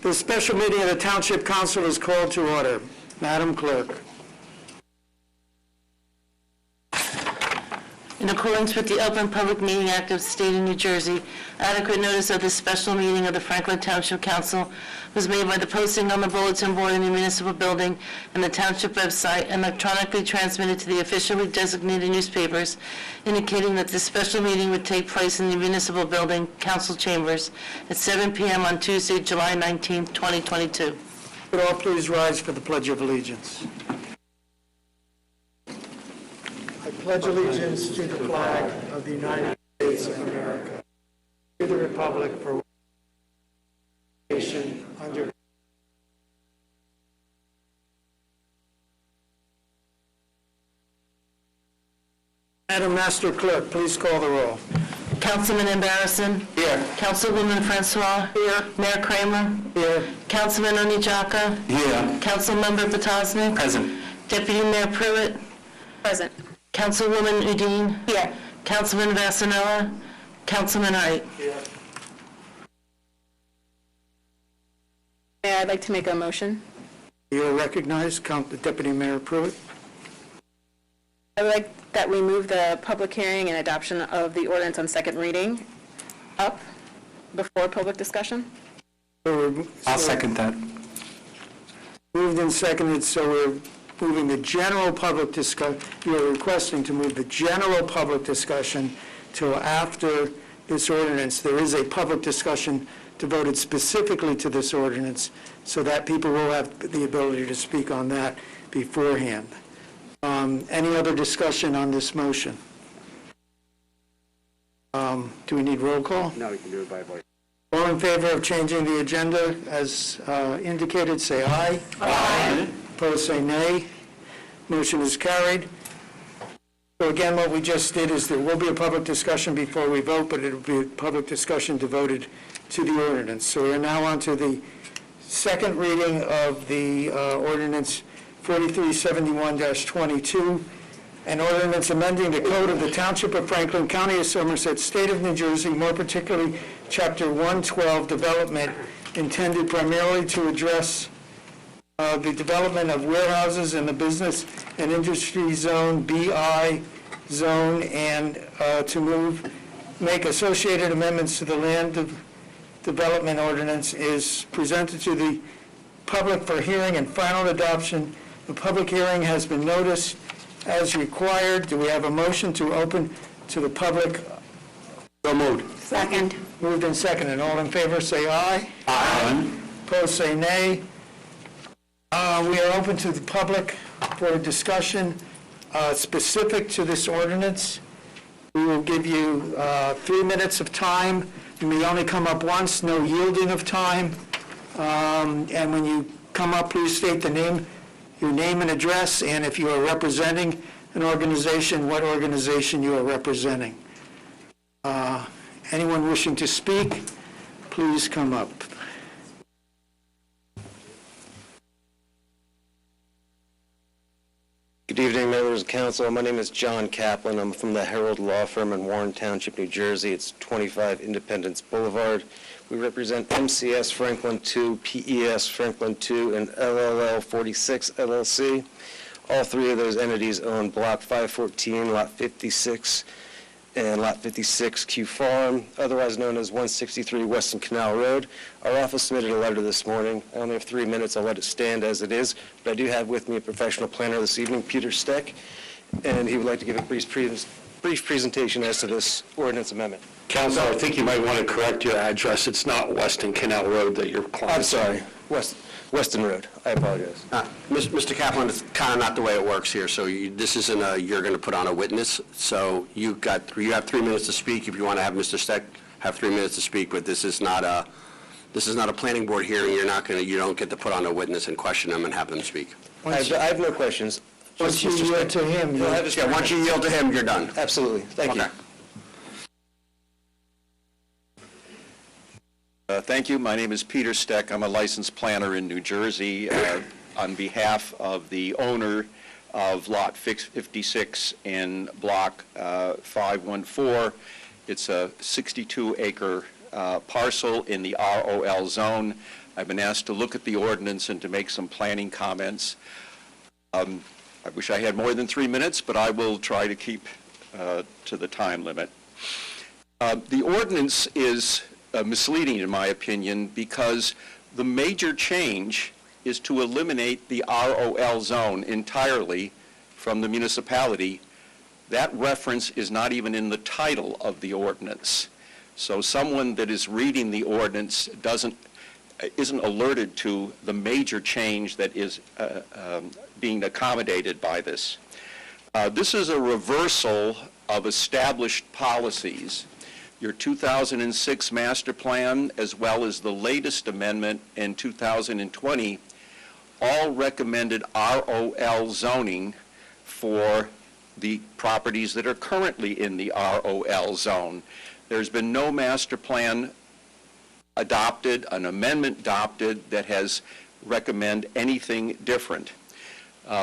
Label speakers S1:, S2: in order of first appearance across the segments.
S1: The special meeting of the Township Council is called to order. Madam Clerk.
S2: In accordance with the Open Public Meeting Act of the State of New Jersey, adequate notice of this special meeting of the Franklin Township Council was made by the posting on the bulletin board in the municipal building and the township website, and electronically transmitted to the officially designated newspapers, indicating that this special meeting would take place in the municipal building, council chambers, at 7 p.m. on Tuesday, July 19, 2022.
S1: Would all please rise for the Pledge of Allegiance? I pledge allegiance to the flag of the United States of America, to the republic for which it is one nation under Madam Master Clerk, please call the roll.
S2: Councilman Embarrasson?
S1: Here.
S2: Councilwoman Francois? Here. Mayor Kramer?
S1: Here.
S2: Councilman Onijaka?
S1: Here.
S2: Councilmember Potosnik?
S1: Present.
S2: Deputy Mayor Pruitt?
S3: Present.
S2: Councilwoman Udine?
S3: Here.
S2: Councilman Vassanella? Councilman Wright?
S1: Here.
S3: Mayor, I'd like to make a motion.
S1: You are recognized, Deputy Mayor Pruitt.
S3: I would like that we move the public hearing and adoption of the ordinance on second reading up before public discussion.
S4: I'll second that.
S1: Moved and seconded, so we're moving the general public discussion. You're requesting to move the general public discussion till after this ordinance. There is a public discussion devoted specifically to this ordinance, so that people will have the ability to speak on that beforehand. Any other discussion on this motion? Do we need roll call?
S4: No, we can do it by voice.
S1: All in favor of changing the agenda as indicated, say aye. Aye. Opposed, say nay. Motion is carried. So again, what we just did is there will be a public discussion before we vote, but it will be a public discussion devoted to the ordinance. So we are now on to the second reading of the ordinance 4371-22, an ordinance amending the code of the Township of Franklin, County of Somerset, State of New Jersey, more particularly Chapter 112 development, intended primarily to address the development of warehouses in the business and industry zone, BI zone, and to make associated amendments to the land development ordinance is presented to the public for hearing and final adoption. The public hearing has been noticed as required. Do we have a motion to open to the public?
S4: So moved.
S3: Second.
S1: Moved and seconded. All in favor, say aye.
S4: Aye.
S1: Opposed, say nay. We are open to the public for discussion specific to this ordinance. We will give you 3 minutes of time. You may only come up once, no yielding of time. And when you come up, please state your name and address, and if you are representing an organization, what organization you are representing. Anyone wishing to speak, please come up.
S5: Good evening, members of council. My name is John Kaplan. I'm from the Herald Law Firm in Warren Township, New Jersey. It's 25 Independence Boulevard. We represent MCS Franklin 2, PES Franklin 2, and LLL 46 LLC. All three of those entities own Block 514, Lot 56, and Lot 56 Q Farm, otherwise known as 163 Weston Canal Road. Our office submitted a letter this morning. I only have 3 minutes. I'll let it stand as it is, but I do have with me a professional planner this evening, Peter Steck, and he would like to give a brief presentation as to this ordinance amendment.
S4: Council, I think you might want to correct your address. It's not Weston Canal Road that you're calling.
S5: I'm sorry, Weston Road. I apologize.
S6: Mr. Kaplan, it's kind of not the way it works here. So this isn't you're going to put on a witness. So you have 3 minutes to speak. If you want to have Mr. Steck have 3 minutes to speak, but this is not a planning board hearing. You don't get to put on a witness and question them and have them speak.
S5: I have no questions.
S1: Once you yield to him,
S6: Once you yield to him, you're done.
S5: Absolutely. Thank you.
S7: Thank you. My name is Peter Steck. I'm a licensed planner in New Jersey on behalf of the owner of Lot 56 in Block 514. It's a 62-acre parcel in the ROL zone. I've been asked to look at the ordinance and to make some planning comments. I wish I had more than 3 minutes, but I will try to keep to the time limit. The ordinance is misleading, in my opinion, because the major change is to eliminate the ROL zone entirely from the municipality. That reference is not even in the title of the ordinance. So someone that is reading the ordinance isn't alerted to the major change that is being accommodated by this. This is a reversal of established policies. Your 2006 master plan, as well as the latest amendment in 2020, all recommended ROL zoning for the properties that are currently in the ROL zone. There's been no master plan adopted, an amendment adopted that has recommended anything different.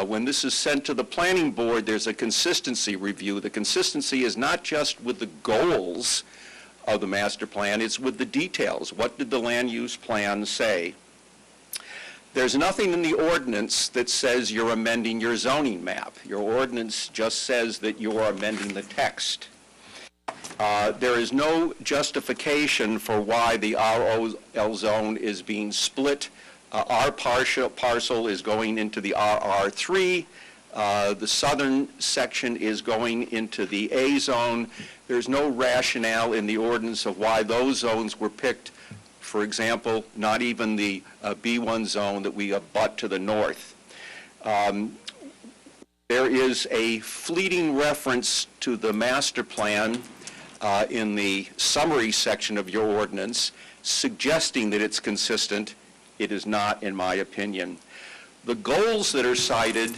S7: When this is sent to the planning board, there's a consistency review. The consistency is not just with the goals of the master plan, it's with the details. What did the land use plan say? There's nothing in the ordinance that says you're amending your zoning map. Your ordinance just says that you are amending the text. There is no justification for why the ROL zone is being split. Our parcel is going into the RR3. The southern section is going into the A zone. There's no rationale in the ordinance of why those zones were picked. For example, not even the B1 zone that we abut to the north. There is a fleeting reference to the master plan in the summary section of your ordinance, suggesting that it's consistent. It is not, in my opinion. The goals that are cited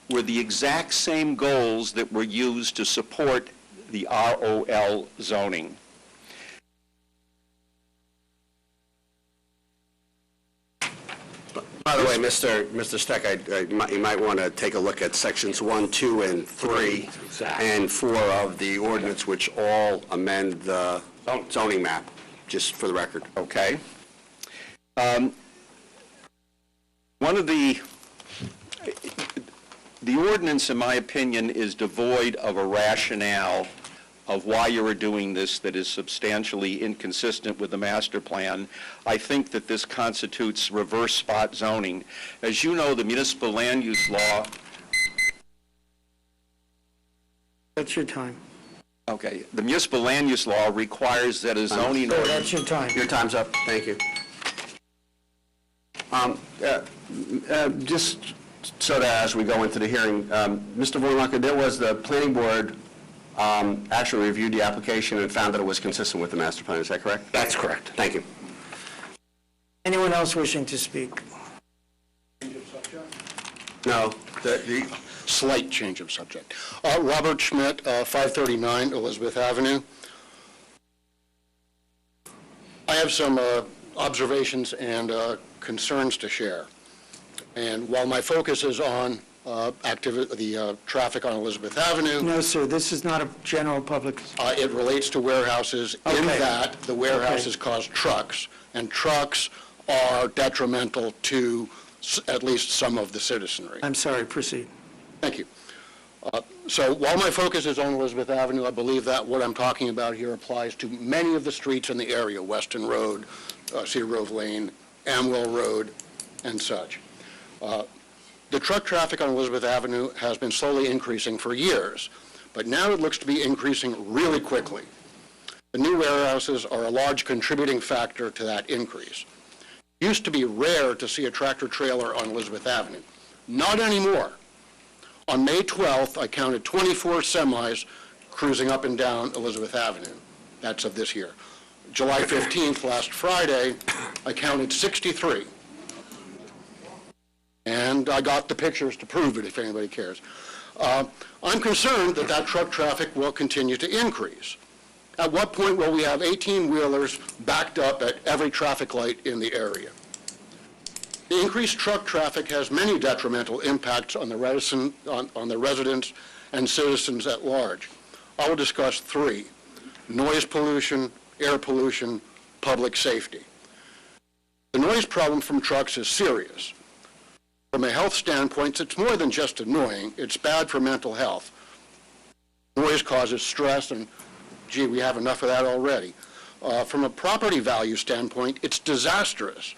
S7: were the exact same goals that were used to support the ROL zoning.
S6: By the way, Mr. Steck, you might want to take a look at sections 1, 2, and 3, and 4 of the ordinance, which all amend the zoning map, just for the record.
S7: Okay. One of the ordinance, in my opinion, is devoid of a rationale of why you are doing this that is substantially inconsistent with the master plan. I think that this constitutes reverse spot zoning. As you know, the municipal land use law...
S1: That's your time.
S7: Okay. The municipal land use law requires that a zoning...
S1: So that's your time.
S6: Your time's up. Thank you. Just so that as we go into the hearing, Mr. Vornlacher, there was the planning board actually reviewed the application and found that it was consistent with the master plan. Is that correct?
S4: That's correct.
S6: Thank you.
S1: Anyone else wishing to speak?
S6: No.
S8: Slight change of subject. Robert Schmidt, 539 Elizabeth Avenue. I have some observations and concerns to share. And while my focus is on the traffic on Elizabeth Avenue,
S1: No, sir, this is not a general public...
S8: it relates to warehouses in
S1: Okay.
S8: that the warehouses cause trucks, and trucks are detrimental to at least some of the citizenry.
S1: I'm sorry, proceed.
S8: Thank you. So while my focus is on Elizabeth Avenue, I believe that what I'm talking about here applies to many of the streets in the area, Weston Road, Cedar Grove Lane, Amwell Road, and such. The truck traffic on Elizabeth Avenue has been slowly increasing for years, but now it looks to be increasing really quickly. The new warehouses are a large contributing factor to that increase. It used to be rare to see a tractor trailer on Elizabeth Avenue. Not anymore. On May 12th, I counted 24 semis cruising up and down Elizabeth Avenue. That's of this year. July 15th, last Friday, I counted 63. And I got the pictures to prove it if anybody cares. I'm concerned that that truck traffic will continue to increase. At what point will we have 18-wheelers backed up at every traffic light in the area? The increased truck traffic has many detrimental impacts on the residents and citizens at large. I will discuss 3: noise pollution, air pollution, public safety. The noise problem from trucks is serious. From a health standpoint, it's more than just annoying. It's bad for mental health. Noise causes stress, and gee, we have enough of that already. From a property value standpoint, it's disastrous.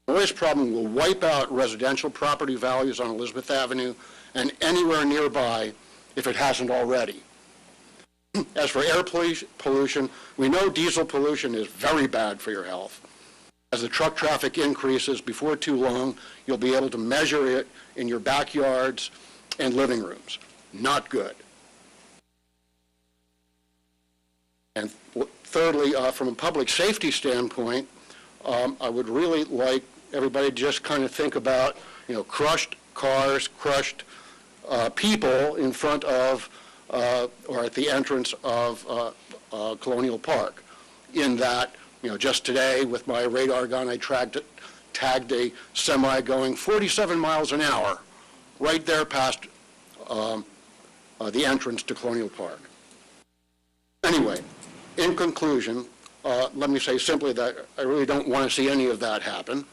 S8: The noise problem will wipe out residential property values on Elizabeth Avenue and anywhere nearby if it hasn't already. As for air pollution, we know diesel pollution is very bad for your health. As the truck traffic increases, before too long, you'll be able to measure it in your backyards and living rooms. Not good. And thirdly, from a public safety standpoint, I would really like everybody to just kind of think about, crushed cars, crushed people in front of or at the entrance of Colonial Park. In that, just today with my radar gun, I tagged a semi going 47 miles an hour right there past the entrance to Colonial Park. Anyway, in conclusion, let me say simply that I really don't want to see any of that happen.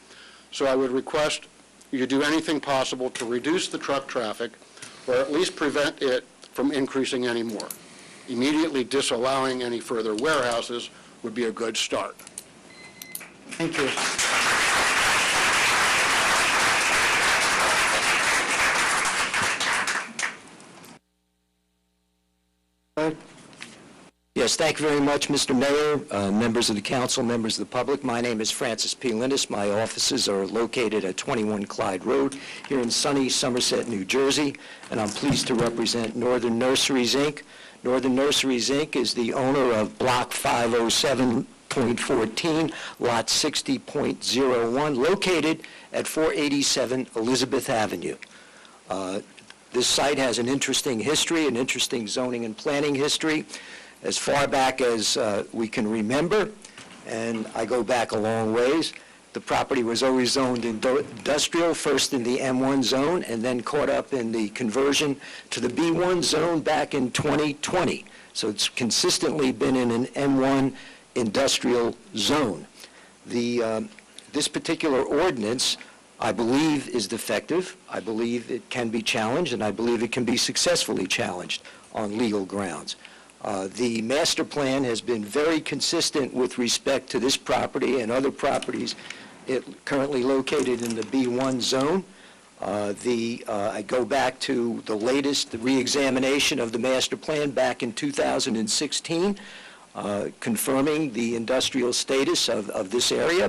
S8: So I would request you do anything possible to reduce the truck traffic or at least prevent it from increasing any more. Immediately disallowing any further warehouses would be a good start.
S1: Thank you.
S9: Yes, thank you very much, Mr. Mayor, members of the council, members of the public. My name is Francis P. Lindis. My offices are located at 21 Clyde Road here in sunny Somerset, New Jersey, and I'm pleased to represent Northern Nurseries, Inc. Northern Nurseries, Inc. is the owner of Block 507.14, Lot 60.01, located at 487 Elizabeth Avenue. This site has an interesting history, an interesting zoning and planning history, as far back as we can remember, and I go back a long ways. The property was always zoned industrial, first in the M1 zone, and then caught up in the conversion to the B1 zone back in 2020. So it's consistently been in an M1 industrial zone. This particular ordinance, I believe, is defective. I believe it can be challenged, and I believe it can be successfully challenged on legal grounds. The master plan has been very consistent with respect to this property and other properties currently located in the B1 zone. I go back to the latest re-examination of the master plan back in 2016, confirming the industrial status of this area.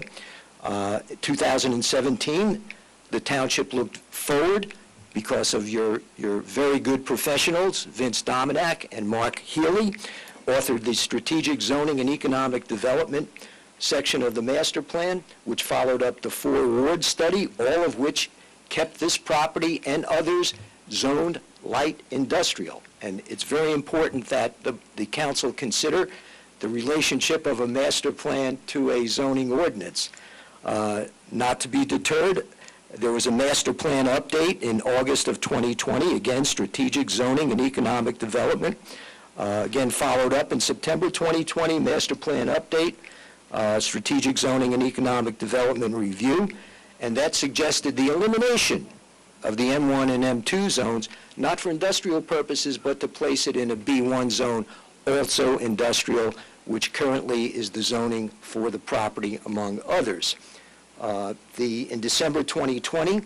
S9: 2017, the township looked forward because of your very good professionals, Vince Dominack and Mark Healy, authored the Strategic Zoning and Economic Development section of the master plan, which followed up the 4-ward study, all of which kept this property and others zoned light industrial. And it's very important that the council consider the relationship of a master plan to a zoning ordinance. Not to be deterred, there was a master plan update in August of 2020, again, strategic zoning and economic development. Again, followed up in September 2020, master plan update, strategic zoning and economic development review, and that suggested the elimination of the M1 and M2 zones, not for industrial purposes, but to place it in a B1 zone, also industrial, which currently is the zoning for the property, among others. In December 2020,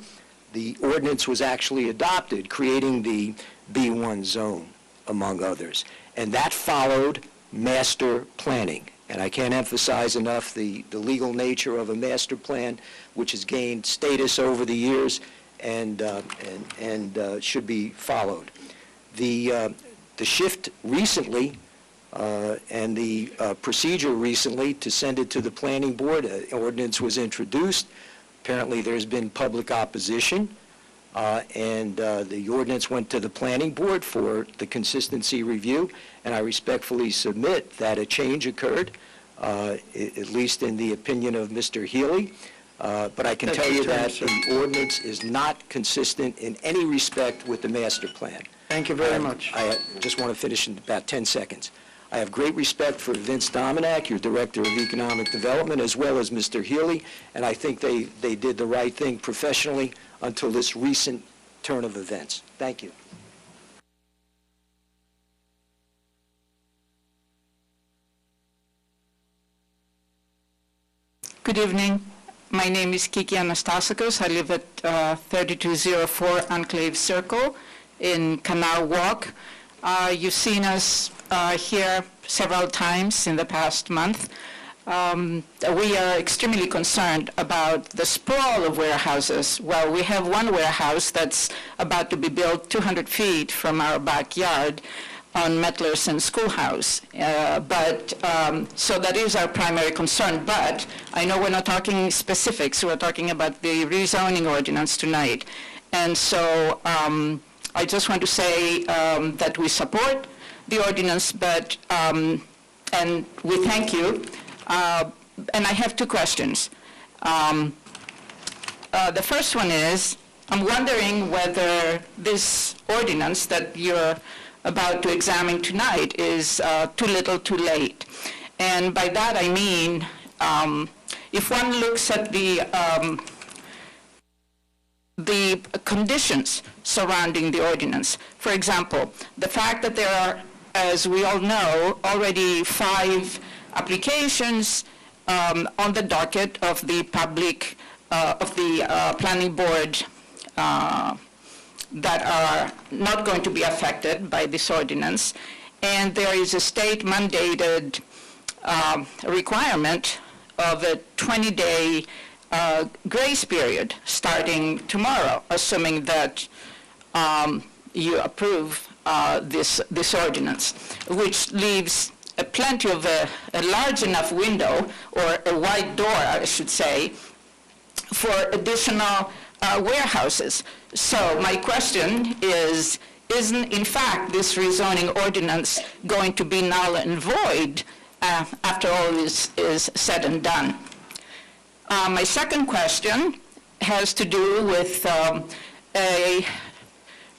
S9: the ordinance was actually adopted, creating the B1 zone, among others. And that followed master planning. And I can't emphasize enough the legal nature of a master plan, which has gained status over the years and should be followed. The shift recently and the procedure recently to send it to the planning board, an ordinance was introduced. Apparently there's been public opposition, and the ordinance went to the planning board for the consistency review, and I respectfully submit that a change occurred, at least in the opinion of Mr. Healy. But I can tell you that the ordinance is not consistent in any respect with the master plan.
S1: Thank you very much.
S9: I just want to finish in about 10 seconds. I have great respect for Vince Dominack, your Director of Economic Development, as well as Mr. Healy, and I think they did the right thing professionally until this recent turn of events. Thank you.
S10: Good evening. My name is Kiki Anastasakos. I live at 3204 Enclave Circle in Canal Walk. You've seen us here several times in the past month. We are extremely concerned about the sprawl of warehouses. Well, we have one warehouse that's about to be built 200 feet from our backyard on Metlerson Schoolhouse. So that is our primary concern, but I know we're not talking specifics, we're talking about the rezoning ordinance tonight. And so I just want to say that we support the ordinance, but, and we thank you. And I have two questions. The first one is, I'm wondering whether this ordinance that you're about to examine tonight is too little too late. And by that I mean, if one looks at the conditions surrounding the ordinance, for example, the fact that there are, as we all know, already 5 applications on the docket of the public, of the planning board that are not going to be affected by this ordinance, and there is a state-mandated requirement of a 20-day grace period starting tomorrow, assuming that you approve this ordinance, which leaves plenty of a large enough window, or a wide door, I should say, for additional warehouses. So my question is, isn't in fact this rezoning ordinance going to be null and void after all is said and done? My second question has to do with a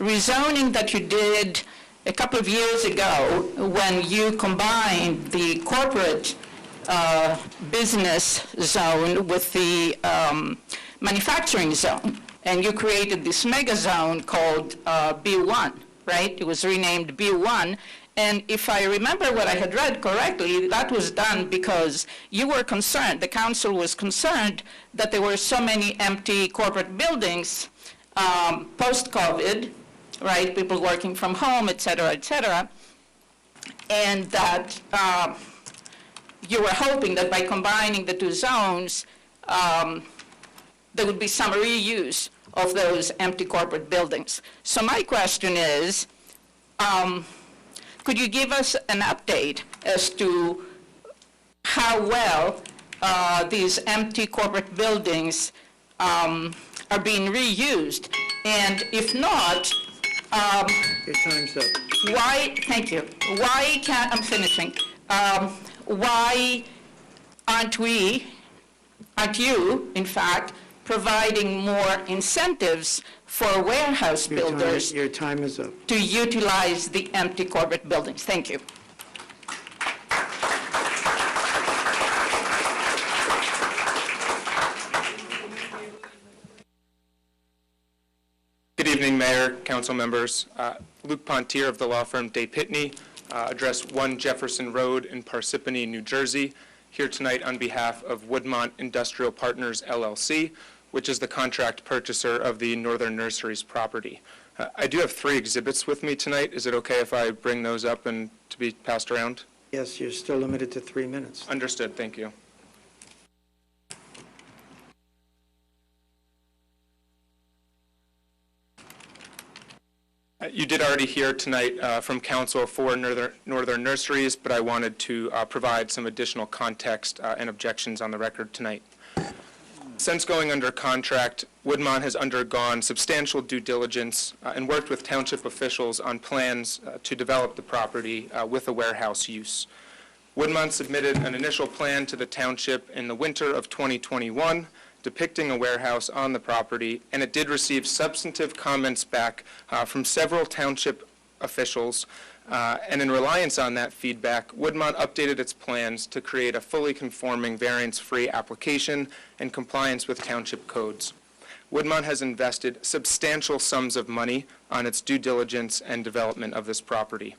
S10: rezoning that you did a couple of years ago when you combined the corporate business zone with the manufacturing zone, and you created this mega zone called B1, right? It was renamed B1, and if I remember what I had read correctly, that was done because you were concerned, the council was concerned that there were so many empty corporate buildings post-COVID, right? People working from home, et cetera, and that you were hoping that by combining the two zones, there would be some reuse of those empty corporate buildings. So my question is, could you give us an update as to how well these empty corporate buildings are being reused? And if not,
S1: Your time's up.
S10: why, thank you, why can't, I'm finishing, why aren't you, in fact, providing more incentives for warehouse builders
S1: Your time is up.
S10: to utilize the empty corporate buildings? Thank you.
S11: Good evening, Mayor, council members. Luke Pontier of the law firm Day Pitney, address 1 Jefferson Road in Parsippany, New Jersey, here tonight on behalf of Woodmont Industrial Partners, LLC, which is the contract purchaser of the Northern Nurseries property. I do have 3 exhibits with me tonight. Is it okay if I bring those up and to be passed around?
S1: Yes, you're still limited to 3 minutes.
S11: Understood, thank you. You did already hear tonight from counsel for Northern Nurseries, but I wanted to provide some additional context and objections on the record tonight. Since going under contract, Woodmont has undergone substantial due diligence and worked with township officials on plans to develop the property with a warehouse use. Woodmont submitted an initial plan to the township in the winter of 2021 depicting a warehouse on the property, and it did receive substantive comments back from several township officials, and in reliance on that feedback, Woodmont updated its plans to create a fully conforming variance-free application in compliance with township codes. Woodmont has invested substantial sums of money on its due diligence and development of this property.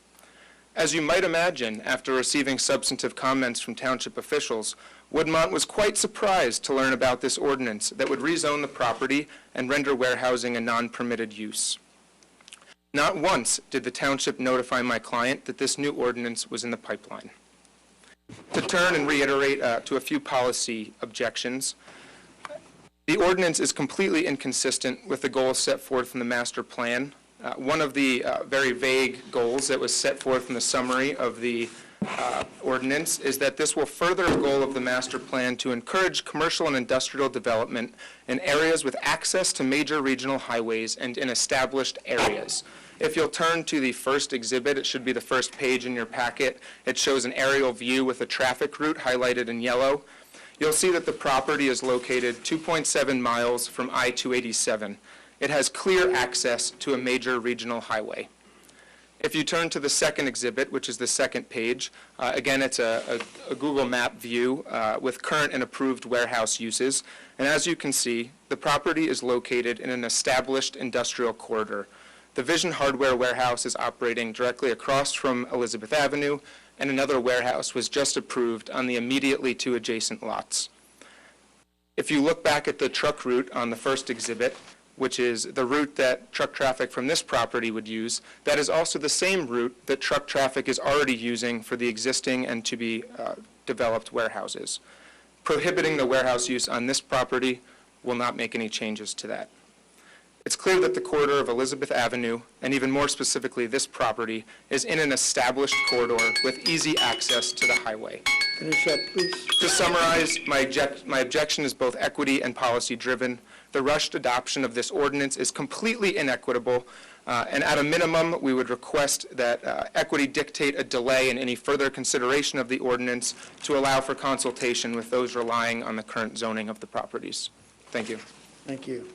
S11: As you might imagine, after receiving substantive comments from township officials, Woodmont was quite surprised to learn about this ordinance that would rezone the property and render warehousing a non-permitted use. Not once did the township notify my client that this new ordinance was in the pipeline. To turn and reiterate to a few policy objections, the ordinance is completely inconsistent with the goals set forth in the master plan. One of the very vague goals that was set forth in the summary of the ordinance is that this will further a goal of the master plan to encourage commercial and industrial development in areas with access to major regional highways and in established areas. If you'll turn to the first exhibit, it should be the first page in your packet. It shows an aerial view with a traffic route highlighted in yellow. You'll see that the property is located 2.7 miles from I-287. It has clear access to a major regional highway. If you turn to the second exhibit, which is the second page, again, it's a Google map view with current and approved warehouse uses. And as you can see, the property is located in an established industrial corridor. The Vision Hardware warehouse is operating directly across from Elizabeth Avenue, and another warehouse was just approved on the immediately two adjacent lots. If you look back at the truck route on the first exhibit, which is the route that truck traffic from this property would use, that is also the same route that truck traffic is already using for the existing and to be developed warehouses. Prohibiting the warehouse use on this property will not make any changes to that. It's clear that the corridor of Elizabeth Avenue, and even more specifically this property, is in an established corridor with easy access to the highway.
S1: Finish up, please.
S11: To summarize, my objection is both equity and policy driven. The rushed adoption of this ordinance is completely inequitable, and at a minimum, we would request that equity dictate a delay in any further consideration of the ordinance to allow for consultation with those relying on the current zoning of the properties. Thank you.
S1: Thank you.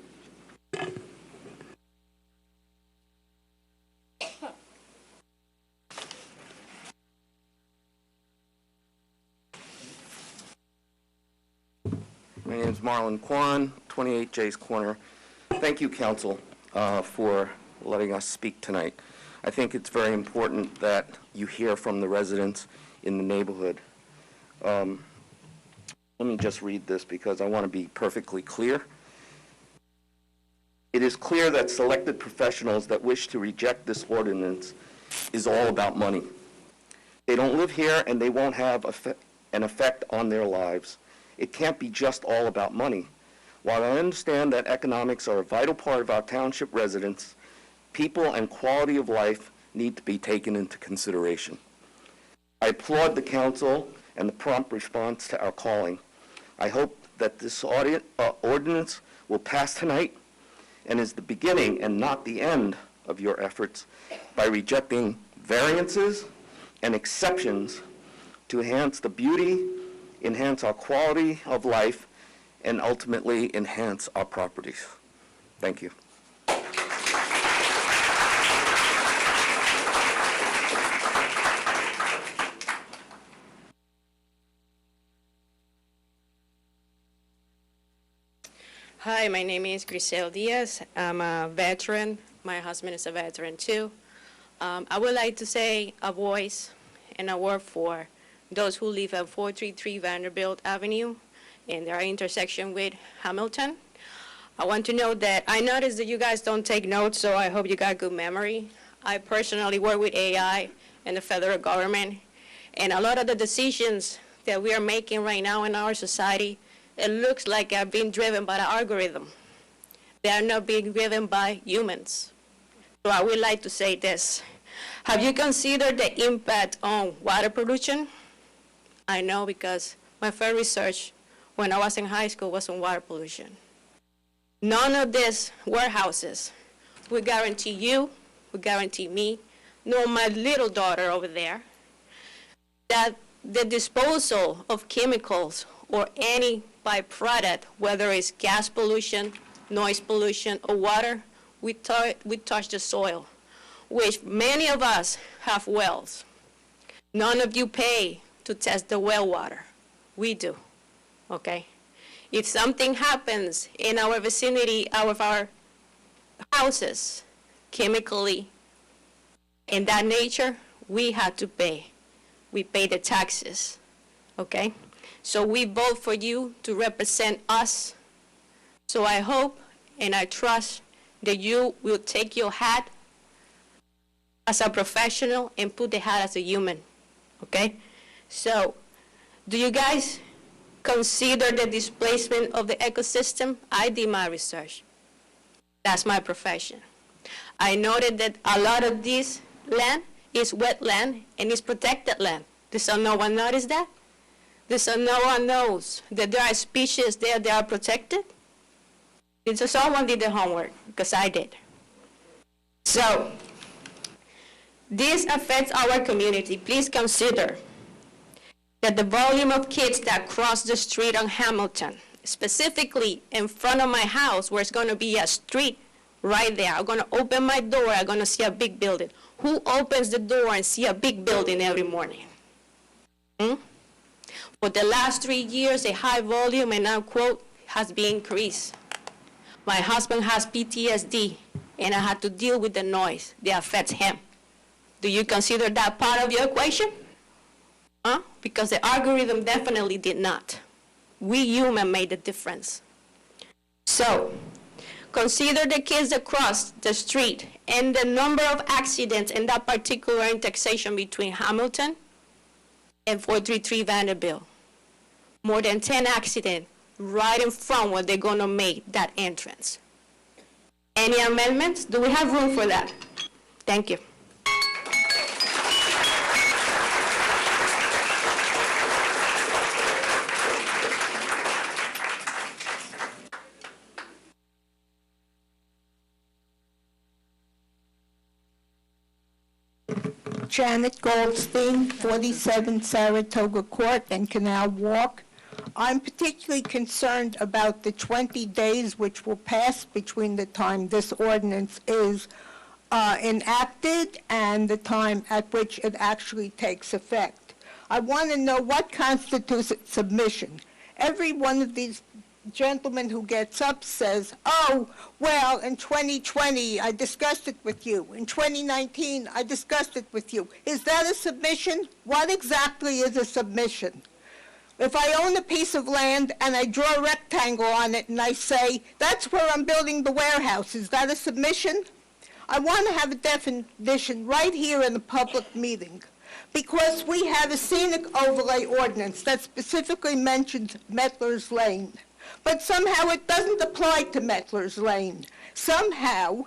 S12: My name is Marlon Kwan, 28 Jay's Corner. Thank you, Council, for letting us speak tonight. I think it's very important that you hear from the residents in the neighborhood. Let me just read this because I want to be perfectly clear. It is clear that selected professionals that wish to reject this ordinance is all about money. They don't live here and they won't have an effect on their lives. It can't be just all about money. While I understand that economics are a vital part of our township residents, people and quality of life need to be taken into consideration. I applaud the council and the prompt response to our calling. I hope that this ordinance will pass tonight and is the beginning and not the end of your efforts by rejecting variances and exceptions to enhance the beauty, enhance our quality of life, and ultimately enhance our properties. Thank you.
S13: Hi, my name is Grisel Diaz. I'm a veteran. My husband is a veteran too. I would like to say a voice and a word for those who live at 433 Vanderbilt Avenue in their intersection with Hamilton. I want to know that I noticed that you guys don't take notes, so I hope you got good memory. I personally work with AI and the federal government, and a lot of the decisions that we are making right now in our society, it looks like are being driven by the algorithm. They are not being driven by humans. So I would like to say this. Have you considered the impact on water pollution? I know because my first research when I was in high school was on water pollution. None of these warehouses will guarantee you, will guarantee me, nor my little daughter over there, that the disposal of chemicals or any byproduct, whether it's gas pollution, noise pollution, or water, we touch the soil. which many of us have wells. None of you pay to test the well water. We do, okay? If something happens in our vicinity, of our houses, chemically, in that nature, we have to pay. We pay the taxes, okay? So we vote for you to represent us. So I hope and I trust that you will take your hat as a professional and put the hat as a human, okay? So, do you guys consider the displacement of the ecosystem? I did my research. That's my profession. I noted that a lot of this land is wetland and is protected land. Does no one notice that? Does no one knows that there are species there that are protected? Someone did the homework, because I did. So, this affects our community. Please consider that the volume of kids that cross the street on Hamilton, specifically in front of my house, where it's going to be a street right there. I'm going to open my door, I'm going to see a big building. Who opens the door and see a big building every morning? For the last 3 years, a high volume, and I quote, has been increased. My husband has PTSD, and I had to deal with the noise that affects him. Do you consider that part of your equation? Because the algorithm definitely did not. We human made the difference. So, consider the kids that cross the street and the number of accidents in that particular intersection between Hamilton and 433 Vanderbilt. More than 10 accidents right in front where they're going to make that entrance. Any amendments? Do we have room for that? Thank you.
S14: Janet Goldstein, 47 Saratoga Court and Canal Walk. I'm particularly concerned about the 20 days which will pass between the time this ordinance is enacted and the time at which it actually takes effect. I want to know what constitutes submission. Every one of these gentleman who gets up says, oh, well, in 2020, I discussed it with you. In 2019, I discussed it with you. Is that a submission? What exactly is a submission? If I own a piece of land and I draw a rectangle on it and I say, that's where I'm building the warehouse, is that a submission? I want to have a definition right here in the public meeting, because we have a scenic overlay ordinance that specifically mentions Mettler's Lane. But somehow it doesn't apply to Mettler's Lane. Somehow,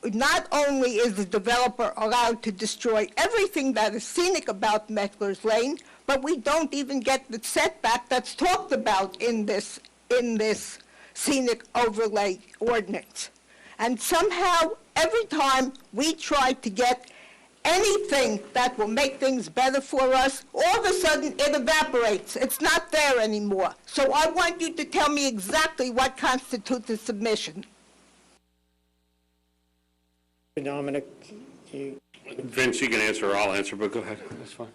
S14: not only is the developer allowed to destroy everything that is scenic about Mettler's Lane, but we don't even get the setback that's talked about in this scenic overlay ordinance. And somehow, every time we try to get anything that will make things better for us, all of a sudden it evaporates. It's not there anymore. So I want you to tell me exactly what constitutes a submission.
S1: Dominic,
S4: Vince, you can answer or I'll answer, but go ahead. That's fine.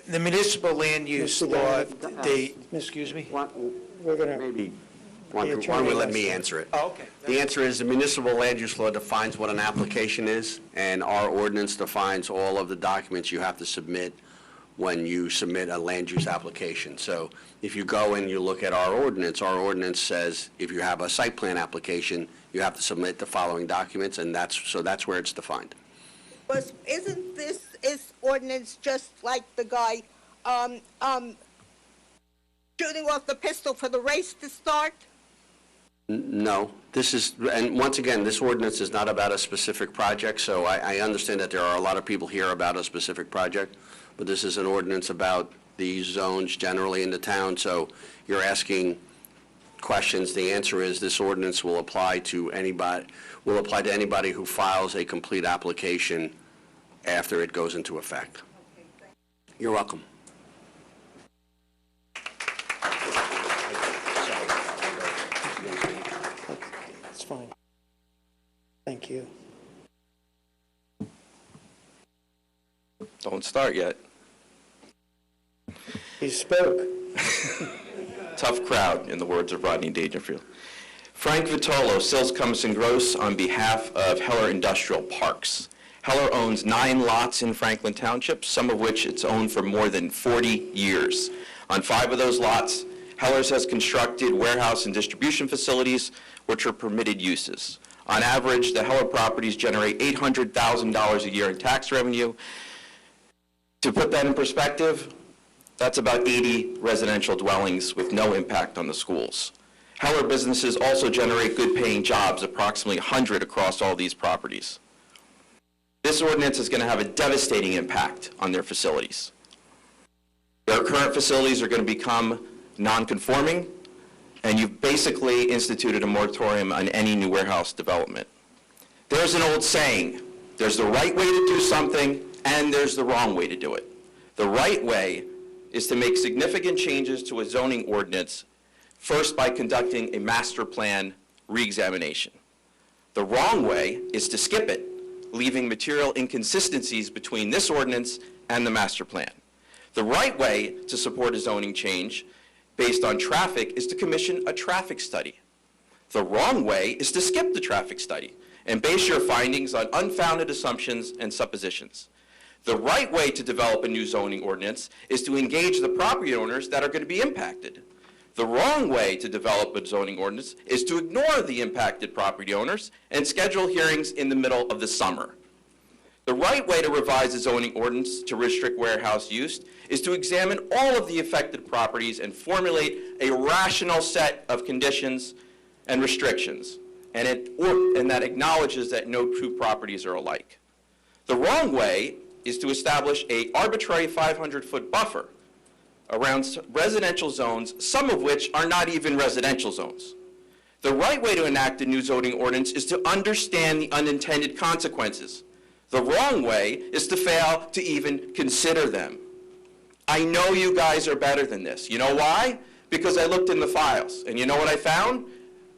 S15: The municipal land use law, excuse me?
S1: we're going to...
S6: Maybe, why don't we let me answer it?
S15: Oh, okay.
S6: The answer is the municipal land use law defines what an application is, and our ordinance defines all of the documents you have to submit when you submit a land use application. So if you go and you look at our ordinance says if you have a site plan application, you have to submit the following documents, and that's where it's defined.
S14: But isn't this ordinance just like the guy shooting off the pistol for the race to start?
S6: No, this is, and once again, this ordinance is not about a specific project, so I understand that there are a lot of people here about a specific project, but this is an ordinance about these zones generally in the town, so you're asking questions. The answer is this ordinance will apply to anybody who files a complete application after it goes into effect. You're welcome.
S1: It's fine. Thank you.
S12: Don't start yet.
S15: He spoke.
S12: Tough crowd, in the words of Rodney Dangerfield. Frank Vitolo, Sills, Cummins, and Gross, on behalf of Heller Industrial Parks. Heller owns 9 lots in Franklin Township, some of which it's owned for more than 40 years. On 5 of those lots, Heller's has constructed warehouse and distribution facilities, which are permitted uses. On average, the Heller properties generate $800,000 a year in tax revenue. To put that in perspective, that's about 80 residential dwellings with no impact on the schools. Heller businesses also generate good-paying jobs, approximately 100 across all these properties. This ordinance is going to have a devastating impact on their facilities. Their current facilities are going to become non-conforming, and you've basically instituted a moratorium on any new warehouse development. There's an old saying, there's the right way to do something, and there's the wrong way to do it. The right way is to make significant changes to a zoning ordinance, first by conducting a master plan reexamination. The wrong way is to skip it, leaving material inconsistencies between this ordinance and the master plan. The right way to support a zoning change based on traffic is to commission a traffic study. The wrong way is to skip the traffic study and base your findings on unfounded assumptions and suppositions. The right way to develop a new zoning ordinance is to engage the property owners that are going to be impacted. The wrong way to develop a zoning ordinance is to ignore the impacted property owners and schedule hearings in the middle of the summer. The right way to revise a zoning ordinance to restrict warehouse use is to examine all of the affected properties and formulate a rational set of conditions and restrictions, and that acknowledges that no two properties are alike. The wrong way is to establish an arbitrary 500-foot buffer around residential zones, some of which are not even residential zones. The right way to enact a new zoning ordinance is to understand the unintended consequences. The wrong way is to fail to even consider them. I know you guys are better than this. You know why? Because I looked in the files, and you know what I found?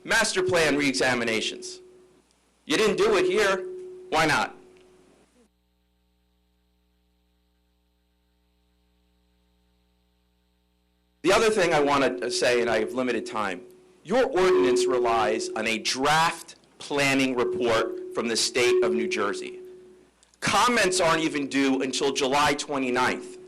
S12: Master plan reexaminations. You didn't do it here. Why not? The other thing I want to say, and I have limited time, your ordinance relies on a draft planning report from the state of New Jersey. Comments aren't even due until July 29th.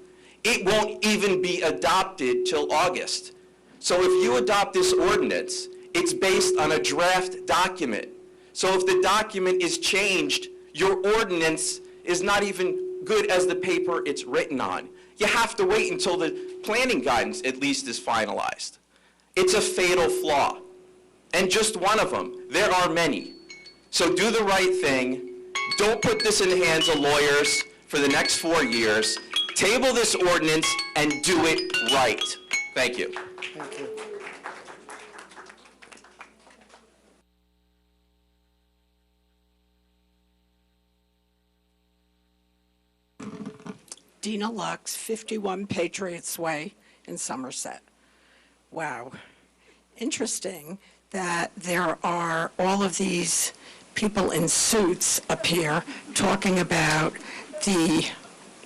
S12: It won't even be adopted till August. So if you adopt this ordinance, it's based on a draft document. So if the document is changed, your ordinance is not even good as the paper it's written on. You have to wait until the planning guidance at least is finalized. It's a fatal flaw, and just one of them. There are many. So do the right thing. Don't put this in the hands of lawyers for the next 4 years. Table this ordinance and do it right. Thank you.
S15: Thank you.
S16: Dina Lux, 51 Patriots Way in Somerset. Wow. Interesting that there are all of these people in suits up here talking about the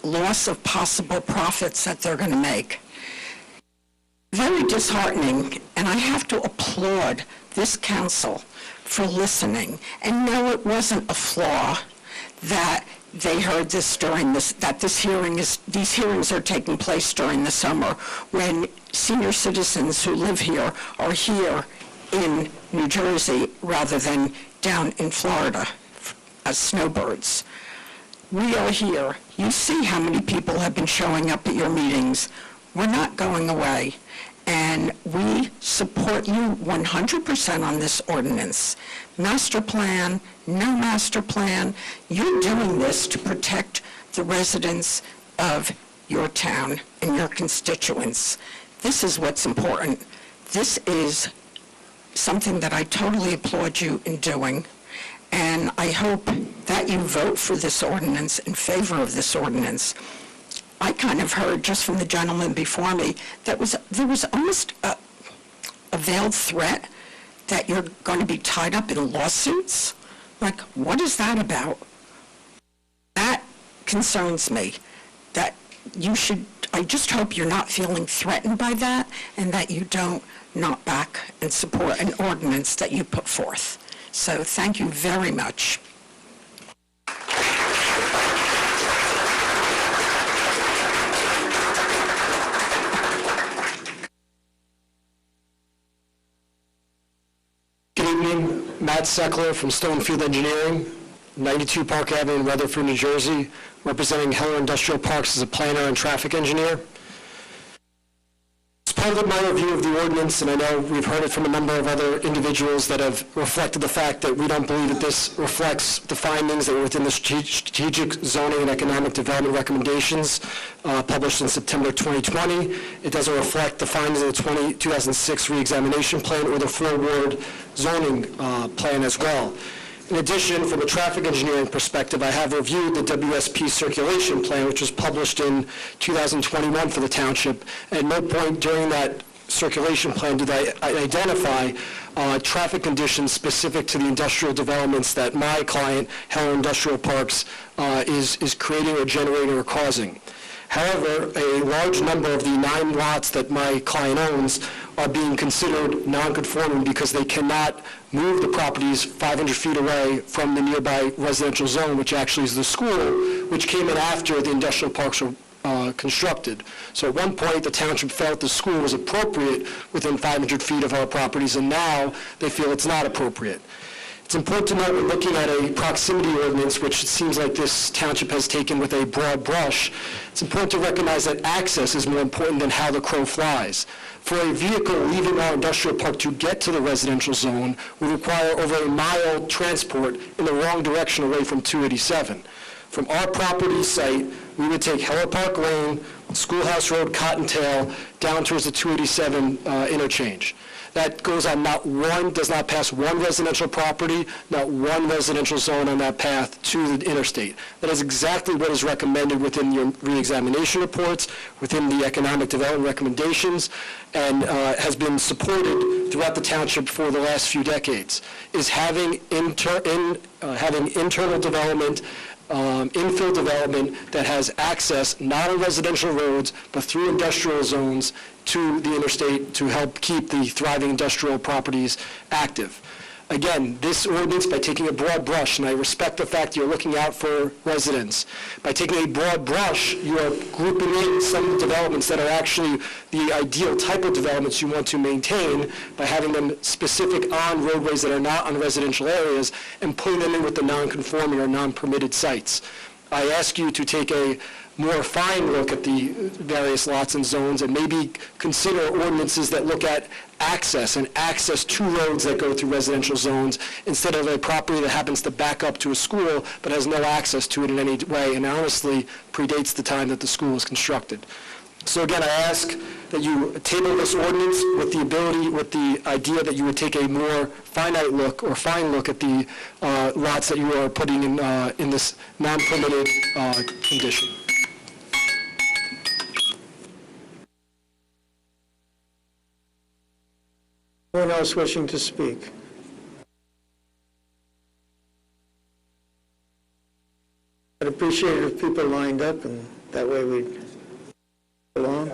S16: loss of possible profits that they're going to make. Very disheartening, and I have to applaud this council for listening. And no, it wasn't a flaw that they heard this during this, that these hearings are taking place during the summer when senior citizens who live here are here in New Jersey rather than down in Florida as snowbirds. We are here. You see how many people have been showing up at your meetings. We're not going away. And we support you 100% on this ordinance. Master plan, no master plan, you're doing this to protect the residents of your town and your constituents. This is what's important. This is something that I totally applaud you in doing, and I hope that you vote for this ordinance, in favor of this ordinance. I kind of heard just from the gentleman before me that there was almost a veiled threat that you're going to be tied up in lawsuits. Like, what is that about? That concerns me. that you should, I just hope you're not feeling threatened by that and that you don't knock back and support an ordinance that you put forth. So thank you very much.
S17: Good evening, Matt Seckler from Stonefield Engineering, 92 Park Avenue in Rutherford, New Jersey, representing Heller Industrial Parks as a planner and traffic engineer. As part of my review of the ordinance, and I know we've heard it from a number of other individuals that have reflected the fact that we don't believe that this reflects the findings that were within the strategic zoning and economic development recommendations published in September 2020. It doesn't reflect the findings of the 2006 reexamination plan or the four-ward zoning plan as well. In addition, from a traffic engineering perspective, I have reviewed the WSP circulation plan, which was published in 2021 for the township. At no point during that circulation plan did I identify traffic conditions specific to the industrial developments that my client, Heller Industrial Parks, is creating or generating or causing. However, a large number of the 9 lots that my client owns are being considered non-conforming because they cannot move the properties 500 feet away from the nearby residential zone, which actually is the school, which came in after the industrial parks were constructed. So at one point, the township felt the school was appropriate within 500 feet of our properties, and now they feel it's not appropriate. It's important to note we're looking at a proximity ordinance, which it seems like this township has taken with a broad brush. It's important to recognize that access is more important than how the crow flies. For a vehicle leaving our industrial park to get to the residential zone would require over a mile transport in the wrong direction away from 287. From our property site, we would take Heller Park Lane, Schoolhouse Road, Cottontail, down towards the 287 interchange. That goes on does not pass one residential property, not one residential zone on that path to the interstate. That is exactly what is recommended within your reexamination reports, within the economic development recommendations, and has been supported throughout the township for the last few decades, is having internal development, infill development that has access not on residential roads, but through industrial zones to the interstate to help keep the thriving industrial properties active. Again, this ordinance, by taking a broad brush, and I respect the fact you're looking out for residents, by taking a broad brush, you are grouping in some of the developments that are actually the ideal type of developments you want to maintain by having them specific on roadways that are not on residential areas and putting them in with the non-conforming or non-permitted sites. I ask you to take a more fine look at the various lots and zones and maybe consider ordinances that look at access and access to roads that go through residential zones instead of a property that happens to back up to a school but has no access to it in any way and honestly predates the time that the school was constructed. So again, I ask that you table this ordinance with the ability, with the idea that you would take a more finite look or fine look at the lots that you are putting in this non-permitted condition.
S1: Anyone else wishing to speak? I'd appreciate it if people lined up, and that way we'd go on.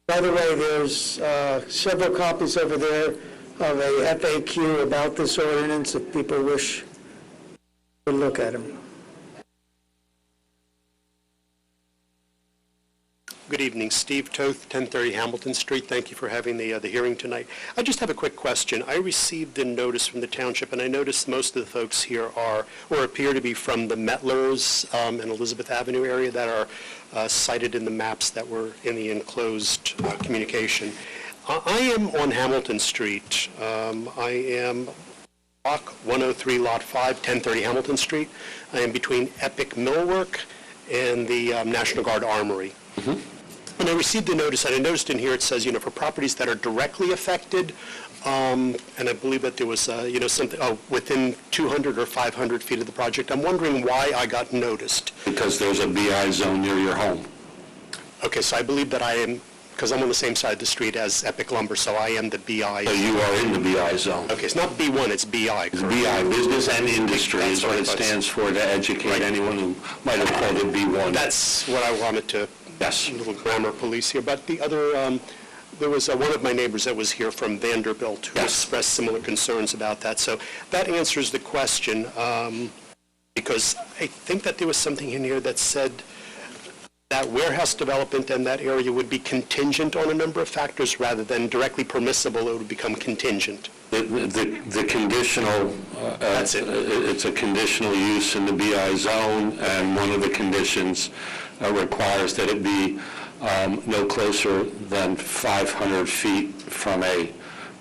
S1: By the way, there's several copies over there of a FAQ about this ordinance, if people wish to look at them.
S18: Good evening. Steve Toth, 1030 Hamilton Street. Thank you for having the hearing tonight. I just have a quick question. I received a notice from the township, and I noticed most of the folks here are, or appear to be from the Metlers and Elizabeth Avenue area that are cited in the maps that were in the enclosed communication. I am on Hamilton Street. I am block 103, lot 5, 1030 Hamilton Street. I am between Epic Millwork and the National Guard Armory. Mm-hmm. When I received the notice, and I noticed in here it says, for properties that are directly affected, and I believe that there was, something, within 200 or 500 feet of the project. I'm wondering why I got noticed.
S4: Because there's a BI zone near your home.
S18: Okay, so I believe that I am because I'm on the same side of the street as Epic Lumber, so I am the BI.
S4: So you are in the BI zone.
S18: Okay, it's not B1, it's BI.
S4: It's BI, Business and Industry, is what it stands for, to educate anyone who might have called it B1.
S18: That's what I wanted to,
S4: Yes.
S18: a little grammar police here. But the other, there was one of my neighbors that was here from Vanderbilt who expressed similar concerns about that. So that answers the question, because I think that there was something in here that said that warehouse development in that area would be contingent on a number of factors rather than directly permissible, it would become contingent.
S4: The conditional,
S18: That's it.
S4: It's a conditional use in the BI zone, and one of the conditions requires that it be no closer than 500 feet from a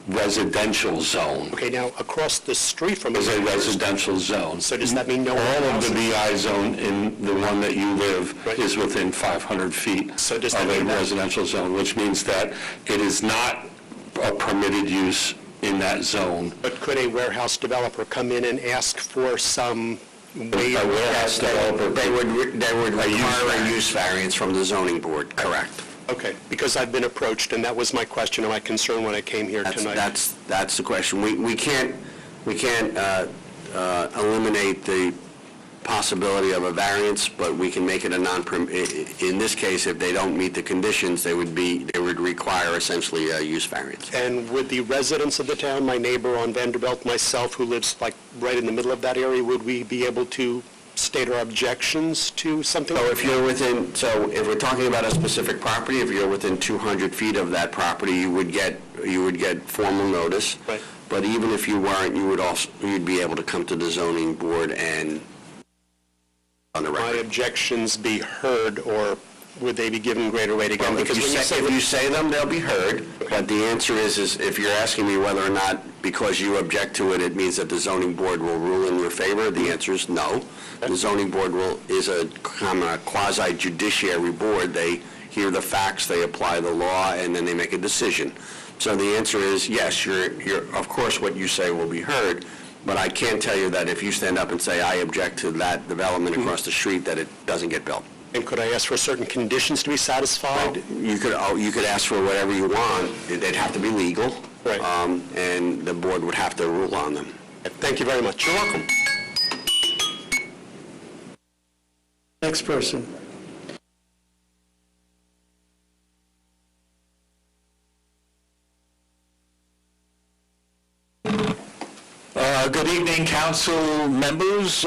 S4: residential zone.
S18: Okay, now, across the street from
S4: Is a residential zone.
S18: So does that mean no
S4: All of the
S18: houses?
S4: BI zone in the one that you live
S18: Right.
S4: is within 500 feet
S18: So does
S4: of
S18: that
S4: a
S18: mean that-
S4: residential zone, which means that it is not a permitted use in that zone.
S18: But could a warehouse developer come in and ask for some
S4: A
S18: waiver?
S4: warehouse developer,
S6: They would require a use variance from the zoning board, correct.
S18: Okay, because I've been approached, and that was my question and my concern when I came here tonight.
S6: That's the question. We can't eliminate the possibility of a variance, but we can make it a in this case, if they don't meet the conditions, they would require essentially a use variance.
S18: And would the residents of the town, my neighbor on Vanderbilt, myself, who lives like right in the middle of that area, would we be able to state our objections to something?
S6: So if we're talking about a specific property, if you're within 200 feet of that property, you would get formal notice.
S18: Right.
S6: But even if you weren't, you'd be able to come to the zoning board and on the
S18: My
S6: record.
S18: objections be heard, or would they be given greater weight again?
S6: Well, if you say them, they'll be heard, but the answer is if you're asking me whether or not, because you object to it, it means that the zoning board will rule in your favor, the answer is no. The zoning board is a quasi judiciary board. They hear the facts, they apply the law, and then they make a decision. So the answer is yes, of course what you say will be heard, but I can't tell you that if you stand up and say, I object to that development across the street, that it doesn't get built.
S18: And could I ask for certain conditions to be satisfied?
S6: You could ask for whatever you want. They'd have to be legal.
S18: Right.
S6: And the board would have to rule on them.
S18: Thank you very much.
S6: You're welcome.
S1: Next person.
S19: Good evening, council members.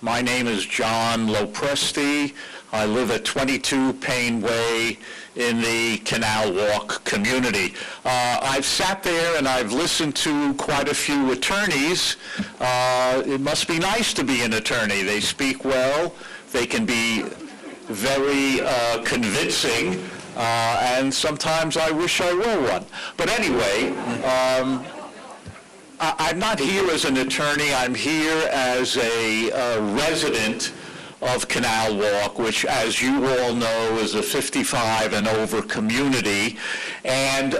S19: My name is John Lopresti. I live at 22 Payne Way in the Canal Walk community. I've sat there and I've listened to quite a few attorneys. It must be nice to be an attorney. They speak well. They can be very convincing, and sometimes I wish I were one. But anyway, I'm not here as an attorney. I'm here as a resident of Canal Walk, which, as you all know, is a 55 and over community. And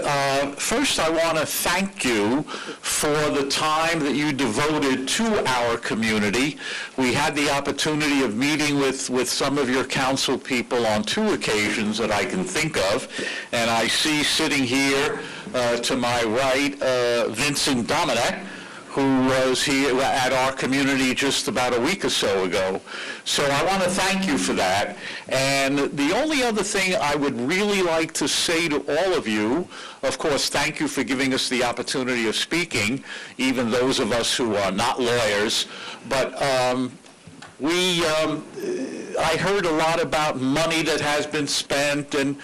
S19: first, I want to thank you for the time that you devoted to our community. We had the opportunity of meeting with some of your council people on 2 occasions that I can think of, and I see sitting here to my right Vincent Dominic, who was here at our community just about a week or so ago. So I want to thank you for that. And the only other thing I would really like to say to all of you, of course, thank you for giving us the opportunity of speaking, even those of us who are not lawyers, but I heard a lot about money that has been spent, and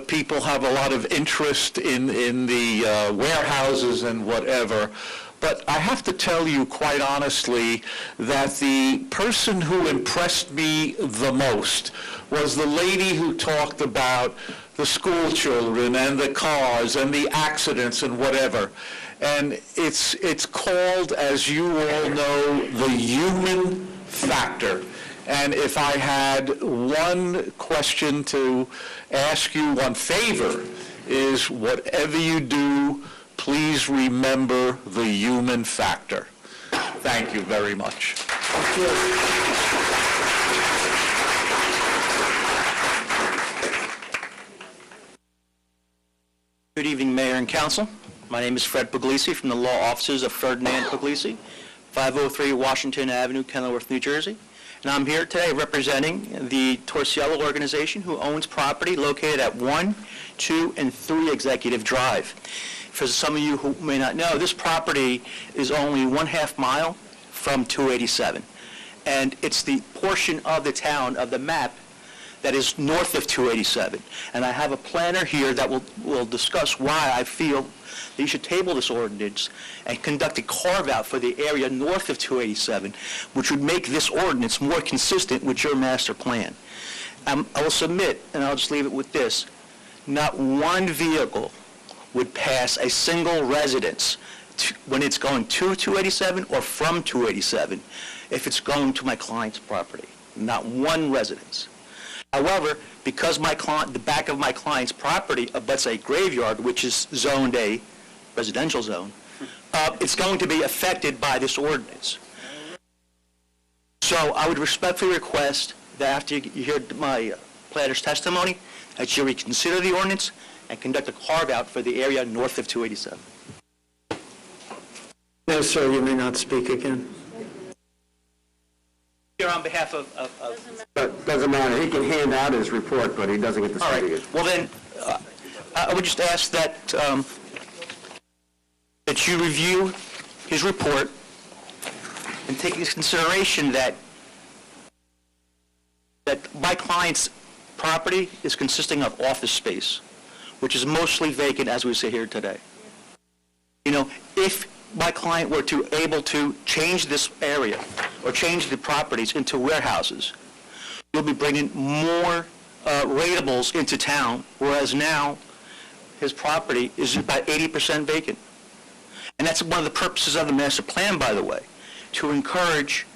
S19: people have a lot of interest in the warehouses and whatever. But I have to tell you quite honestly that the person who impressed me the most was the lady who talked about the school children and the cars and the accidents and whatever. And it's called, as you all know, the human factor. And if I had one question to ask you, one favor, is whatever you do, please remember the human factor. Thank you very much.
S1: Thank you.
S20: Good evening, Mayor and Council. My name is Fred Puglisi from the law offices of Ferdinand Puglisi, 503 Washington Avenue, Kenilworth, New Jersey. And I'm here today representing the Torsiello organization who owns property located at 1, 2, and 3 Executive Drive. For some of you who may not know, this property is only 1/2 mile from 287. And it's the portion of the town, of the map, that is north of 287. And I have a planner here that will discuss why I feel that you should table this ordinance and conduct a carve-out for the area north of 287, which would make this ordinance more consistent with your master plan. I will submit, and I'll just leave it with this, not one vehicle would pass a single residence when it's going to 287 or from 287 if it's going to my client's property. Not one residence. However, because the back of my client's property abuts a graveyard, which is zoned a residential zone, it's going to be affected by this ordinance. So I would respectfully request that after you hear my planner's testimony, that you reconsider the ordinance and conduct a carve-out for the area north of 287.
S1: No, sir, you may not speak again.
S20: Here on behalf of
S6: Doesn't matter, he can hand out his report, but he doesn't get to
S20: all
S6: say
S20: right.
S6: it.
S20: Well then, I would just ask that that you review his report and take into consideration that my client's property is consisting of office space, which is mostly vacant as we sit here today. You know, if my client were able to change this area or change the properties into warehouses, we'll be bringing more ratables into town, whereas now his property is about 80% vacant. And that's one of the purposes of the master plan, by the way, to encourage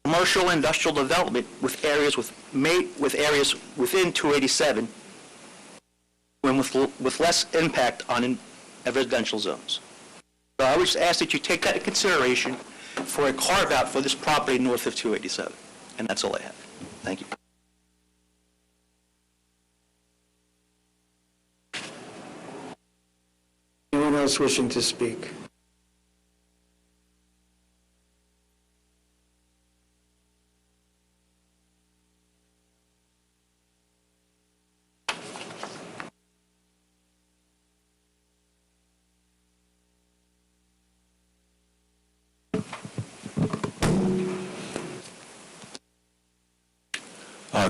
S20: commercial industrial development with areas within 287 and with less impact on residential zones. So I would just ask that you take that into consideration for a carve-out for this property north of 287. And that's all I have. Thank you.
S1: Anyone else wishing to speak?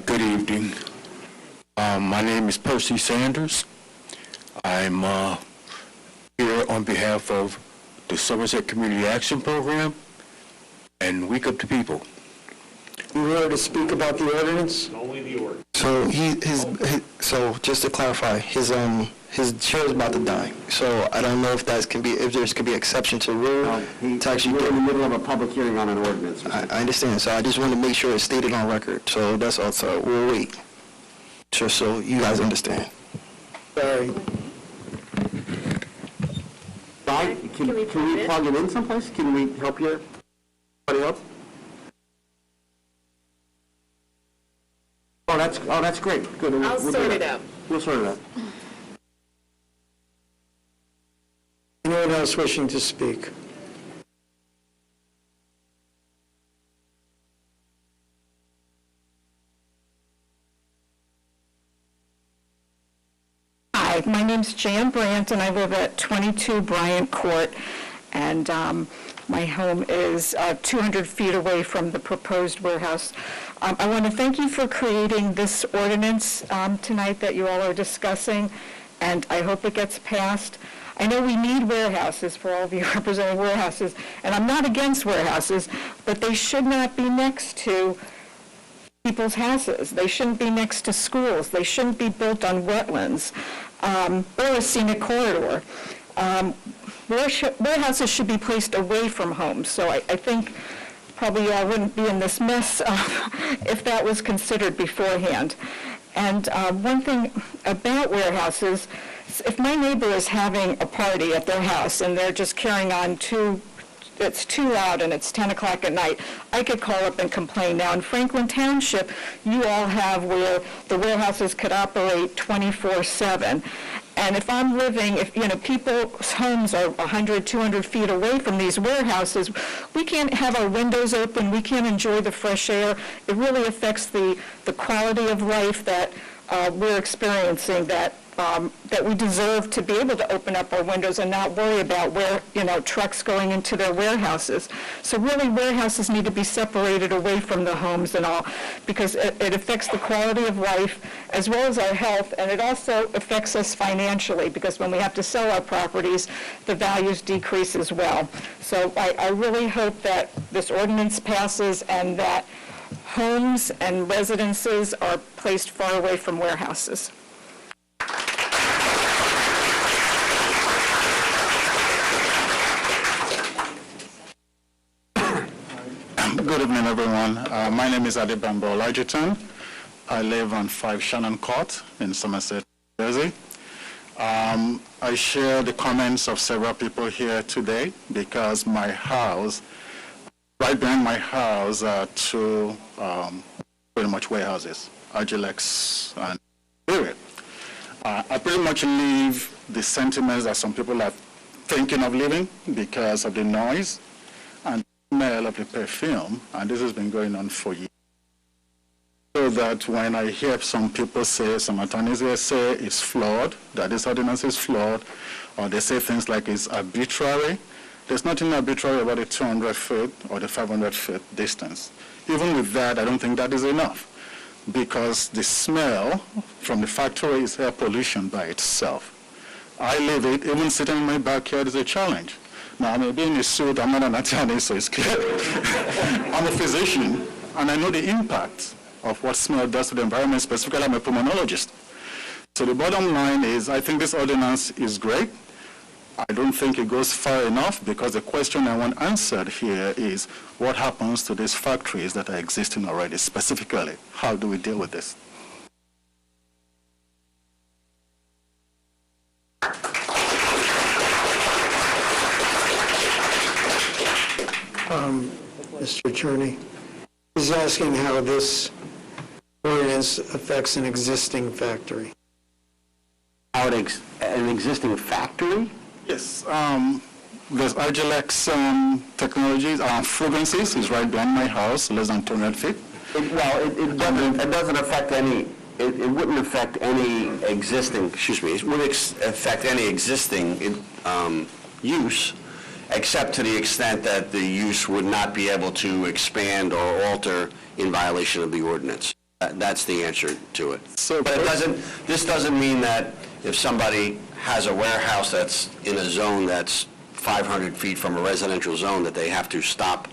S21: Good evening. My name is Percy Sanders. I'm here on behalf of the Somerset Community Action Program and Wake Up the People.
S1: You were here to speak about the ordinance?
S21: Only the ordinance.
S22: So just to clarify, his chair is about to die. So I don't know if there's can be exception to the rule.
S6: We're in the middle of a public hearing on an ordinance.
S22: I understand. So I just want to make sure it's stated on record. So that's all. So we'll wait. Just so you guys understand.
S1: Sorry.
S6: Can we plug it in someplace? Can we help you? Anybody else? Oh, that's great. Good.
S3: I'll sort it out.
S6: We'll sort it out.
S1: Anyone else wishing to speak?
S10: Hi, my name's Jan Brandt, and I live at 22 Bryant Court, and my home is 200 feet away from the proposed warehouse. I want to thank you for creating this ordinance tonight that you all are discussing, and I hope it gets passed. I know we need warehouses for all of you representing warehouses, and I'm not against warehouses, but they should not be next to people's houses. They shouldn't be next to schools. They shouldn't be built on wetlands or a scenic corridor. Warehouses should be placed away from homes, so I think probably y'all wouldn't be in this mess if that was considered beforehand. And one thing about warehouses, if my neighbor is having a party at their house and they're just carrying on two it's too loud and it's 10 o'clock at night, I could call up and complain. Now, in Franklin Township, you all have where the warehouses could operate 24/7. And if I'm living, people's homes are 100, 200 feet away from these warehouses, we can't have our windows open, we can't enjoy the fresh air. It really affects the quality of life that we're experiencing, that we deserve to be able to open up our windows and not worry about trucks going into their warehouses. So really, warehouses need to be separated away from the homes and all, because it affects the quality of life as well as our health, and it also affects us financially, because when we have to sell our properties, the values decrease as well. So I really hope that this ordinance passes and that homes and residences are placed far away from warehouses.
S2: Good evening, everyone. My name is Adebambo Olajutan. I live on 5 Shannon Court in Somerset, New Jersey. I share the comments of several people here today because my house, right behind my house, are two pretty much warehouses, Agilex and Spirit. I pretty much live the sentiments that some people are thinking of living because of the noise and smell of the perfume, and this has been going on for years. So that when I hear some people say, some attorneys here say it's flawed, that this ordinance is flawed, or they say things like it's arbitrary, there's nothing arbitrary about the 200-foot or the 500-foot distance. Even with that, I don't think that is enough, because the smell from the factory is air pollution by itself. I live it, even sitting in my backyard is a challenge. Now, I may be in a suit, I'm not an attorney, so it's clear. I'm a physician, and I know the impact of what smell does to the environment, specifically I'm a pulmonologist. So the bottom line is, I think this ordinance is great. I don't think it goes far enough, because the question I want answered here is, what happens to these factories that are existing already, specifically? How do we deal with this?
S1: Mr. Attorney, he's asking how this ordinance affects an existing factory.
S6: An existing factory?
S2: Yes. There's Agilex Technologies, Fragrances is right behind my house, less than 200 feet.
S6: It doesn't affect any, it wouldn't affect any existing, it wouldn't affect any existing use, except to the extent that the use would not be able to expand or alter in violation of the ordinance. That's the answer to it. But this doesn't mean that if somebody has a warehouse that's in a zone that's 500 feet from a residential zone, that they have to stop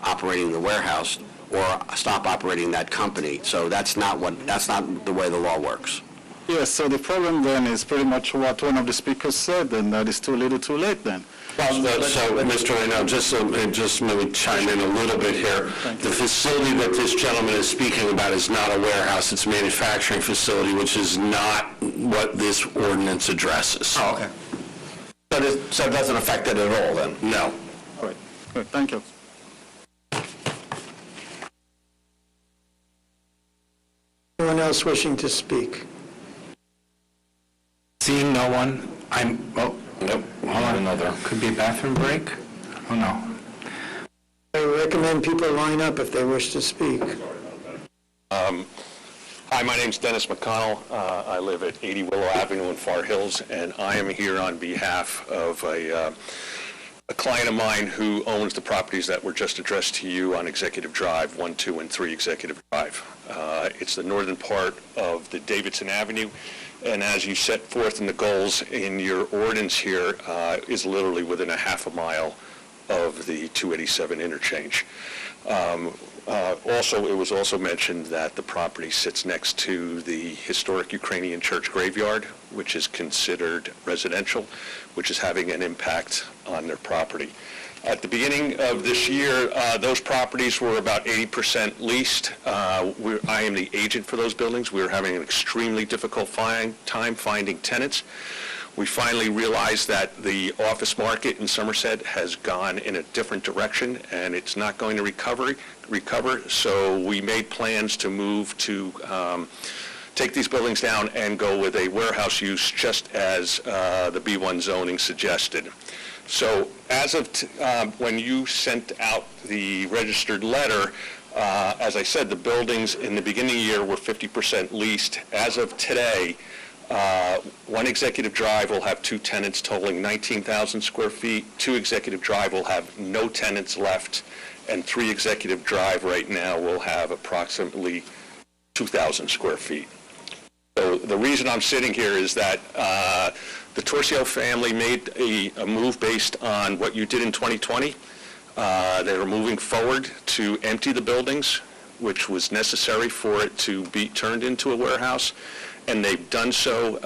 S6: operating the warehouse or stop operating that company. So that's not the way the law works.
S2: Yes, so the problem then is pretty much what one of the speakers said, then that is too little too late then.
S4: So, Mr. Reno, just maybe chime in a little bit here. The facility that this gentleman is speaking about is not a warehouse, it's a manufacturing facility, which is not what this ordinance addresses.
S6: Oh, okay. So it doesn't affect it at all, then?
S4: No.
S2: All right. Good. Thank you.
S1: Anyone else wishing to speak?
S5: Seeing no one, nope, hold on another. Could be a bathroom break? Oh, no.
S1: I recommend people line up if they wish to speak.
S7: Hi, my name's Dennis McConnell. I live at 80 Willow Avenue in Far Hills, and I am here on behalf of a client of mine who owns the properties that were just addressed to you on Executive Drive, 1, 2, and 3 Executive Drive. It's the northern part of the Davidson Avenue, and as you set forth in the goals in your ordinance here, is literally within a half a mile of the 287 interchange. Also, it was also mentioned that the property sits next to the historic Ukrainian church graveyard, which is considered residential, which is having an impact on their property. At the beginning of this year, those properties were about 80% leased. I am the agent for those buildings. We were having an extremely difficult time finding tenants.
S8: We finally realized that the office market in Somerset has gone in a different direction, and it's not going to recover. So we made plans to move to take these buildings down and go with a warehouse use, just as the B1 zoning suggested. So as of when you sent out the registered letter, as I said, the buildings in the beginning of the year were 50% leased. As of today, one Executive Drive will have 2 tenants totaling 19,000 square feet. 2 Executive Drive will have no tenants left, and 3 Executive Drive right now will have approximately 2,000 square feet. So the reason I'm sitting here is that the Torcio family made a move based on what you did in 2020. They were moving forward to empty the buildings, which was necessary for it to be turned into a warehouse, and they've done so.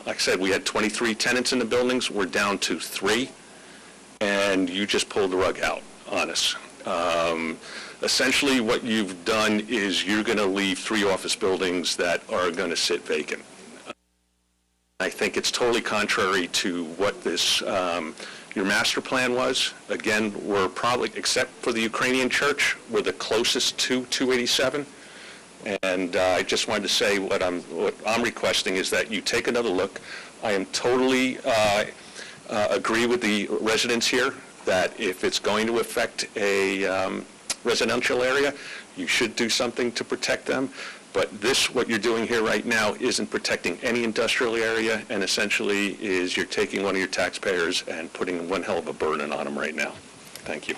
S8: Like I said, we had 23 tenants in the buildings. We're down to 3, and you just pulled the rug out on us. Essentially, what you've done is you're going to leave 3 office buildings that are going to sit vacant. I think it's totally contrary to what this your master plan was. Again, we're probably, except for the Ukrainian church, we're the closest to 287. And I just wanted to say what I'm requesting is that you take another look. I am totally agree with the residents here that if it's going to affect a residential area, you should do something to protect them. But what you're doing here right now isn't protecting any industrial area, and essentially is you're taking one of your taxpayers and putting one hell of a burden on them right now. Thank you.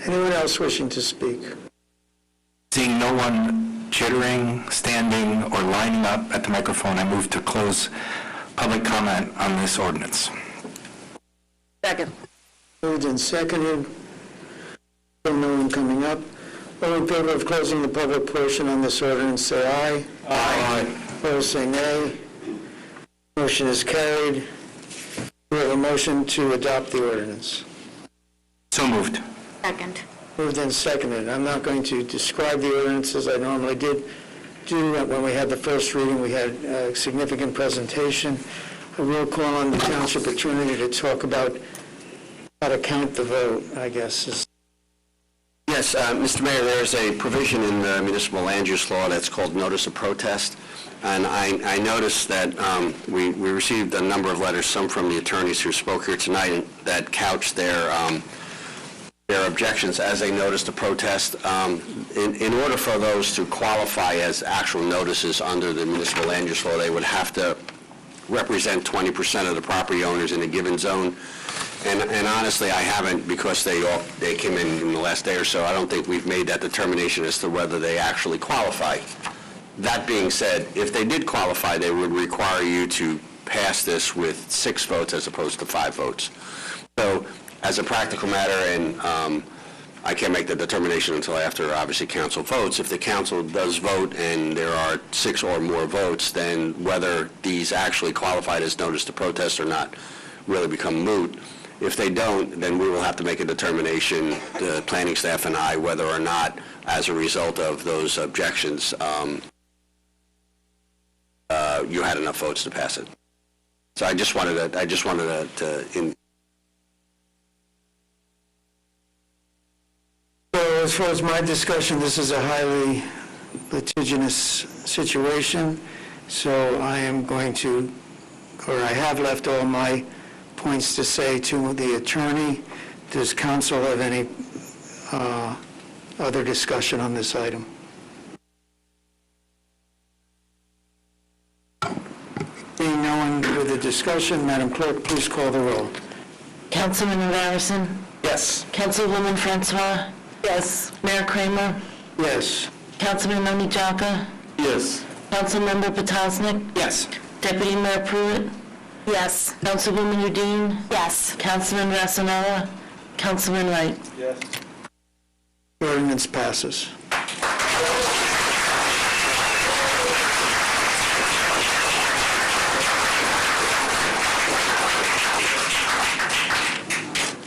S1: Anyone else wishing to speak?
S5: Seeing no one chittering, standing, or lining up at the microphone, I move to close public comment on this ordinance.
S3: Second.
S1: Moved and seconded. No one coming up. All in favor of closing the public portion on this ordinance, say aye. Aye. Opposed, say nay. Motion is carried. We have a motion to adopt the ordinance.
S5: So moved.
S3: Second.
S1: Moved and seconded. I'm not going to describe the ordinance as I normally do. When we had the first reading, we had a significant presentation. I will call on the Township Attorney to talk about how to count the vote, I guess.
S6: Yes, Mr. Mayor, there's a provision in the municipal land use law that's called notice of protest. And I noticed that we received a number of letters, some from the attorneys who spoke here tonight, that couched their objections as a notice to protest. In order for those to qualify as actual notices under the municipal land use law, they would have to represent 20% of the property owners in a given zone. And honestly, I haven't, because they came in the last day or so. I don't think we've made that determination as to whether they actually qualify. That being said, if they did qualify, they would require you to pass this with 6 votes as opposed to 5 votes. So as a practical matter, and I can't make the determination until after, obviously, council votes. If the council does vote and there are 6 or more votes, then whether these actually qualified as notice to protest or not really become moot. If they don't, then we will have to make a determination, the planning staff and I, whether or not, as a result of those objections, you had enough votes to pass it. So I just wanted to
S1: So as far as my discussion, this is a highly litigious situation. So I am going to, or I have left all my points to say to the attorney. Does council have any other discussion on this item? Being no one with a discussion, Madam Clerk, please call the roll.
S9: Councilman Larison?
S1: Yes.
S9: Councilwoman Francois? Yes. Mayor Kramer?
S1: Yes.
S9: Councilman Onijaka?
S1: Yes.
S9: Councilmember Potosnik?
S1: Yes.
S9: Deputy Mayor Pruitt? Yes. Councilwoman Udine? Yes. Councilman Rassanella? Councilman Wright?
S1: Yes. The ordinance passes.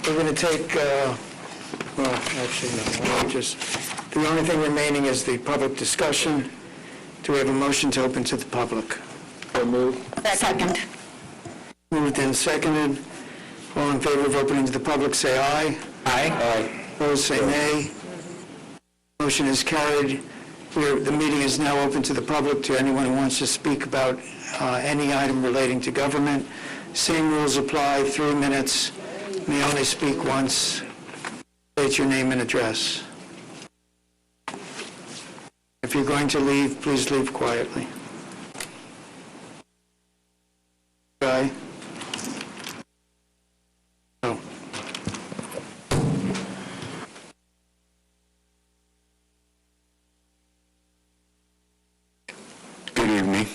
S1: We're going to take, well, actually, no, we'll just The only thing remaining is the public discussion. Do we have a motion to open to the public?
S9: Second.
S1: Moved and seconded. All in favor of opening to the public, say aye.
S5: Aye.
S1: Opposed, say nay. Motion is carried. The meeting is now open to the public, to anyone who wants to speak about any item relating to government. Same rules apply, 3 minutes. May only speak once. State your name and address. If you're going to leave, please leave quietly. Guy? No.
S21: Good evening.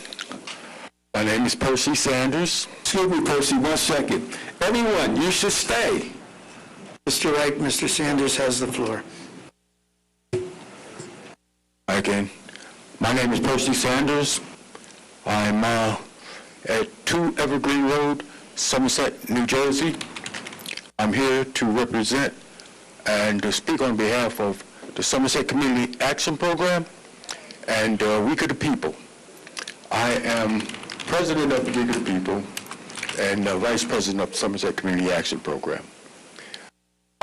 S21: My name is Percy Sanders. Excuse me, Percy, 1 second. Everyone, you should stay.
S1: Mr. Wright, Mr. Sanders has the floor.
S21: Again, my name is Percy Sanders. I'm at 2 Evergreen Road, Somerset, New Jersey. I'm here to represent and to speak on behalf of the Somerset Community Action Program and Week of the People. I am president of the Week of the People and vice president of the Somerset Community Action Program.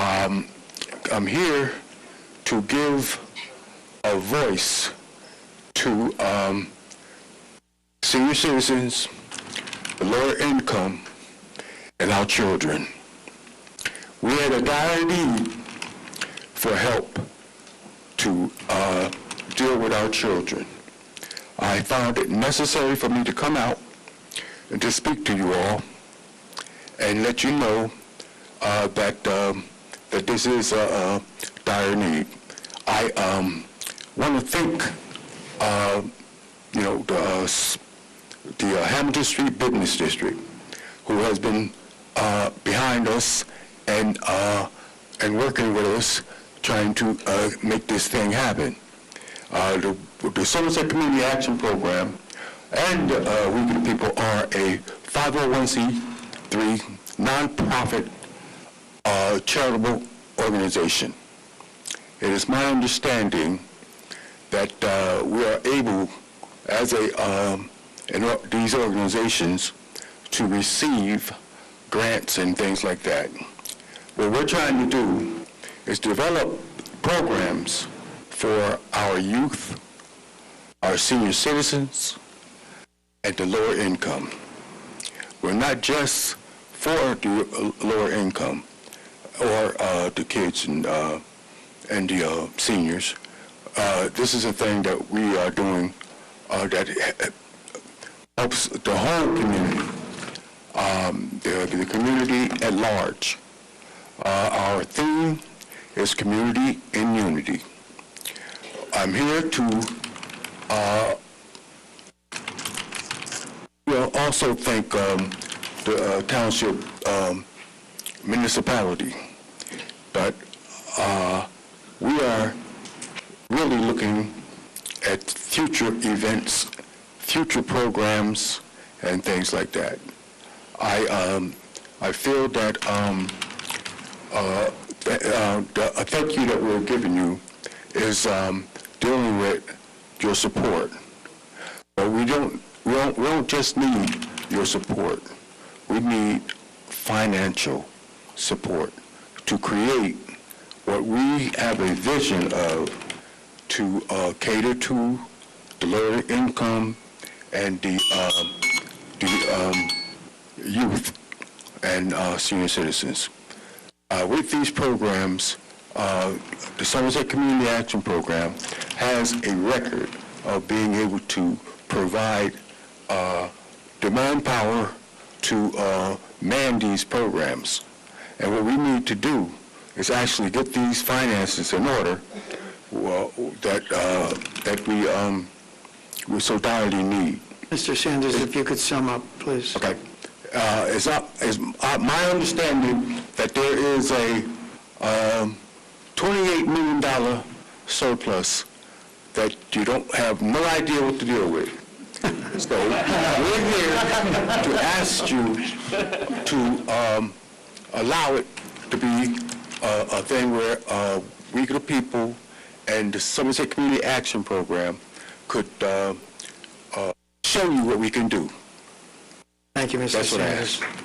S21: I'm here to give a voice to senior citizens, the lower income, and our children. We had a dire need for help to deal with our children. I found it necessary for me to come out and to speak to you all and let you know that this is a dire need. I want to thank the Hamilton Street Business District, who has been behind us and working with us, trying to make this thing happen. The Somerset Community Action Program and Week of the People are a 501c3 nonprofit charitable organization. It is my understanding that we are able, as these organizations, to receive grants and things like that. What we're trying to do is develop programs for our youth, our senior citizens, and the lower income. We're not just for the lower income or the kids and the seniors. This is a thing that we are doing that helps the whole community, the community at large. Our theme is community in unity. I'm here to also thank the Township municipality, but we are really looking at future events, future programs, and things like that. I feel that a thank you that we're giving you is dealing with your support. But we don't just need your support. We need financial support to create what we have a vision of, to cater to the lower income and the youth and senior citizens. With these programs, the Somerset Community Action Program has a record of being able to provide the manpower to man these programs. And what we need to do is actually get these finances in order that we so direly need.
S1: Mr. Sanders, if you could sum up, please.
S21: Okay. It's my understanding that there is a $28 million surplus that you don't have no idea what to deal with. So we're here to ask you to allow it to be a thing where Week of the People and the Somerset Community Action Program could show you what we can do.
S1: Thank you, Mr.
S21: That's what I
S1: Sanders.
S21: ask.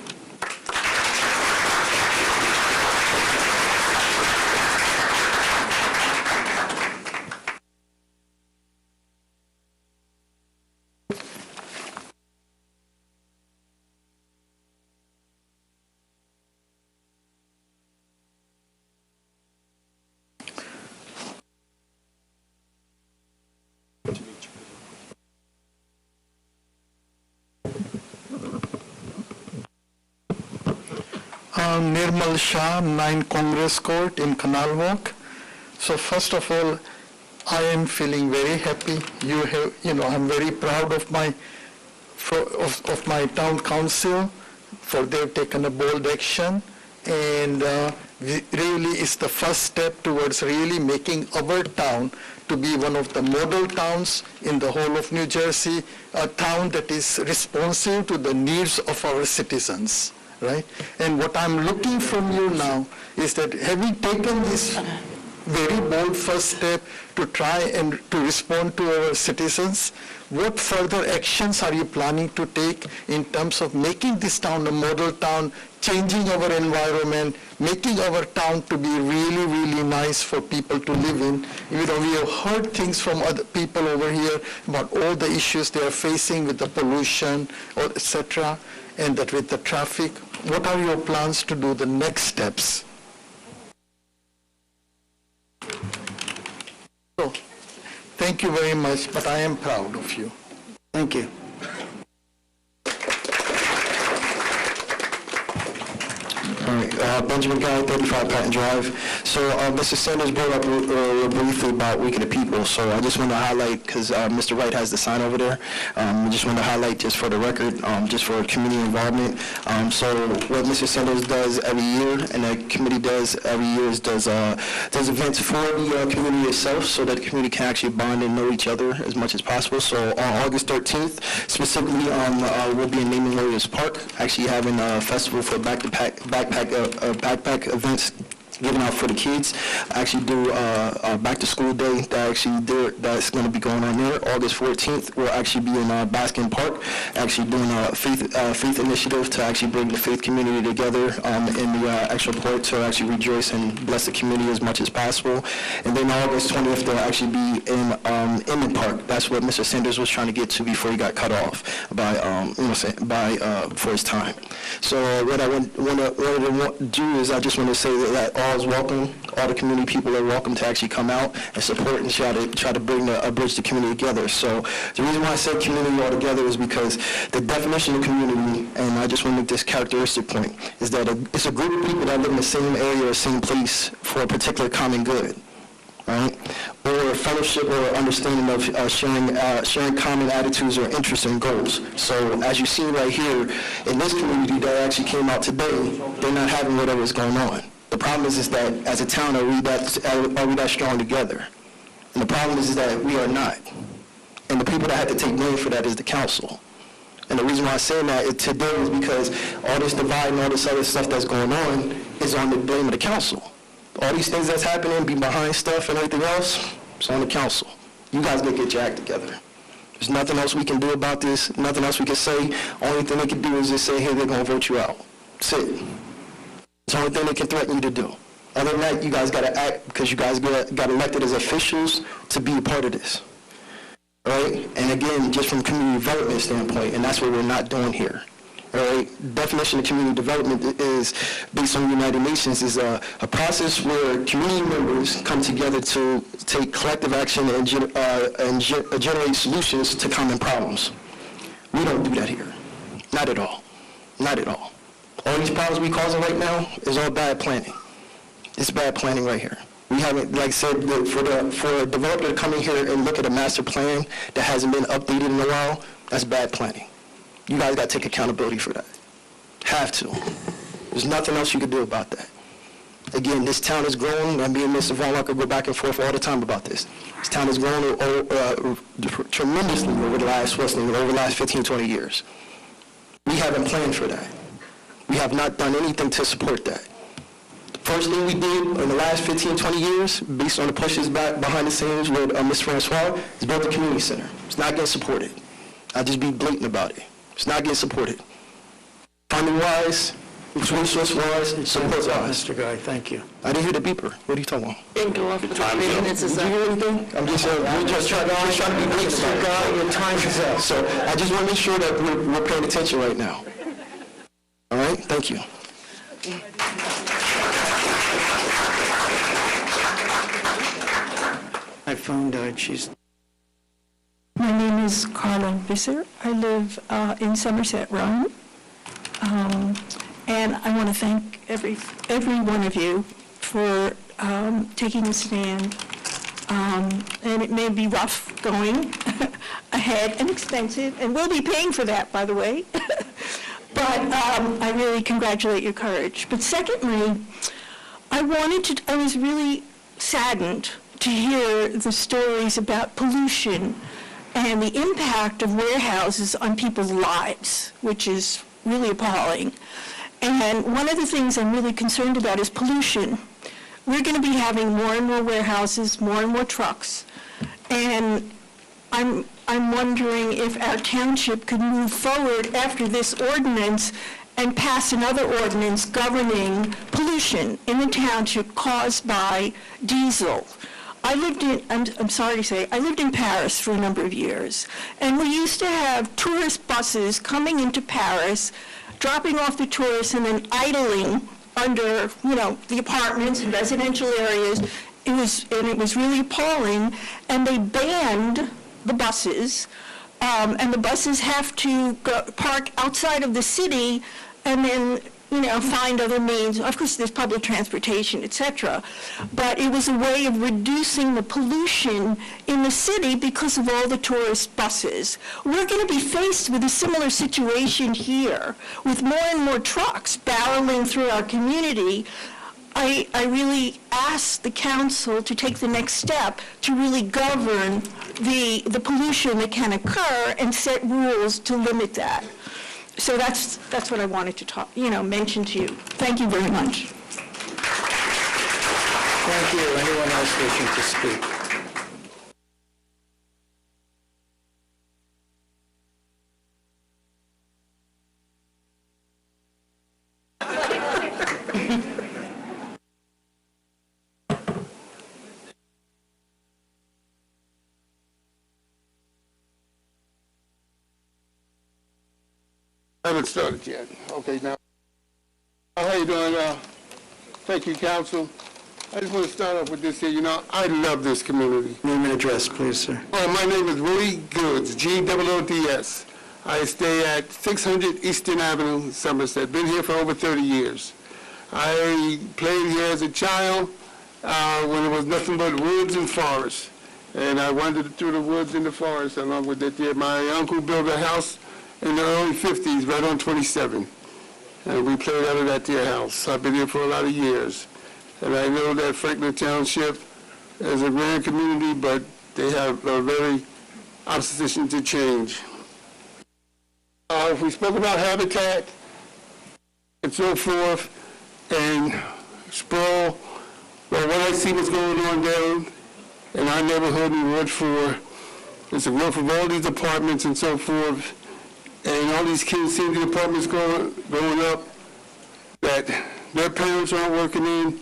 S11: Nirmal Shah, 9 Congress Court in Canal Walk. So first of all, I am feeling very happy. I'm very proud of my town council for they've taken a bold action, and really it's the first step towards really making our town to be one of the model towns in the whole of New Jersey, a town that is responsive to the needs of our citizens. Right? And what I'm looking from you now is that having taken this very bold first step to try and to respond to our citizens, what further actions are you planning to take in terms of making this town a model town, changing our environment, making our town to be really, really nice for people to live in? We have heard things from other people over here about all the issues they are facing with the pollution, etc., and that with the traffic. What are your plans to do the next steps? So, thank you very much, but I am proud of you.
S1: Thank you.
S22: All right, Benjamin Guy, 35 Patton Drive. So Mr. Sanders brought up briefly about Week of the People. So I just want to highlight, because Mr. Wright has the sign over there, I just want to highlight just for the record, just for community involvement. So what Mr. Sanders does every year and the committee does every year is does events for the community itself so that the community can actually bond and know each other as much as possible. So on August 13th, specifically, we'll be in Naming Lawyers Park, actually having a festival for backpack events given out for the kids. I actually do a back to school day that's going to be going on there. August 14th, we'll actually be in Baskin Park, actually doing a faith initiative to actually bring the faith community together in the actual port to actually rejoice and bless the community as much as possible. And then August 20th, they'll actually be in Inman Park. That's what Mr. Sanders was trying to get to before he got cut off for his time. So what I want to do is I just want to say that all is welcome. All the community people are welcome to actually come out and support and try to bring bridge the community together. So the reason why I say community all together is because the definition of community, and I just want to make this characteristic point, is that it's a group of people that live in the same area or same place for a particular common good. Right? Or fellowship or understanding of sharing common attitudes or interests and goals. So as you see right here, in this community that actually came out today, they're not having whatever's going on. The problem is that as a town, are we that strong together? And the problem is that we are not. And the people that have to take blame for that is the council. And the reason why I'm saying that today is because all this divide and all this other stuff that's going on is on the blame of the council. All these things that's happening, be behind stuff and everything else, it's on the council. You guys gotta get your act together. There's nothing else we can do about this, nothing else we can say. Only thing they can do is just say, hey, they're gonna vote you out. That's it. It's the only thing they can threaten you to do. Other than that, you guys gotta act because you guys got elected as officials to be a part of this. All right? And again, just from a community development standpoint, and that's what we're not doing here. All right? Definition of community development is, based on the United Nations, is a process where community members come together to take collective action and generate solutions to common problems. We don't do that here. Not at all. Not at all. All these problems we causing right now is all bad planning. It's bad planning right here. We haven't, like I said, for a developer to come in here and look at a master plan that hasn't been updated in a while, that's bad planning. You guys got to take accountability for that. Have to. There's nothing else you can do about that. Again, this town has grown. Me and Mr. Von Walker go back and forth all the time about this. This town has grown tremendously over the last 15, 20 years. We haven't planned for that. We have not done anything to support that. First thing we did in the last 15, 20 years, based on the pushes back behind the scenes with Ms. Francois, is build the community center. It's not getting supported. I'll just be blatant about it. It's not getting supported. Funding-wise, resource-wise, support-wise.
S1: Mr. Guy, thank you.
S22: I didn't hear the beeper. What are you talking about?
S9: Didn't go off for 3 minutes.
S22: Did you hear anything? I'm just trying to be blatant about it.
S1: Guy, your time is up.
S22: So I just want to make sure that we're paying attention right now. All right? Thank you.
S1: My phone died, she's...
S13: My name is Carla Visser. I live in Somerset, Rhode. And I want to thank every one of you for taking a stand. And it may be rough going ahead and expensive, and we'll be paying for that, by the way. But I really congratulate your courage. But secondly, I was really saddened to hear the stories about pollution and the impact of warehouses on people's lives, which is really appalling. And one of the things I'm really concerned about is pollution. We're going to be having more and more warehouses, more and more trucks. And I'm wondering if our township could move forward after this ordinance and pass another ordinance governing pollution in the township caused by diesel. I'm sorry to say, I lived in Paris for a number of years, and we used to have tourist buses coming into Paris, dropping off the tourists and then idling under, the apartments and residential areas. It was really appalling, and they banned the buses, and the buses have to park outside of the city and then find other means. Of course, there's public transportation, etc. But it was a way of reducing the pollution in the city because of all the tourist buses. We're going to be faced with a similar situation here, with more and more trucks barreling through our community. I really ask the council to take the next step to really govern the pollution that can occur and set rules to limit that. So that's what I wanted to mention to you. Thank you very much.
S1: Thank you. Anyone else wishing to speak?
S14: I haven't started yet. Okay, now. How you doing? Thank you, Council. I just want to start off with this here. I love this community.
S1: Name and address, please, sir.
S14: My name is Willie Goods, G-O-O-D-S. I stay at 600 Eastern Avenue, Somerset. Been here for over 30 years. I played here as a child when there was nothing but woods and forests. And I wandered through the woods and the forest along with it there. My uncle built a house in the early 50s, right on 27. And we played out of that dear house. I've been here for a lot of years. And I know that Franklin Township is a grand community, but they have a very opposition to change. If we spoke about habitat and so forth, and sprawl, well, what I see what's going on down in our neighborhood in Ward 4, it's a growth of all these apartments and so forth, and all these kids seeing the apartments going up that their parents aren't working in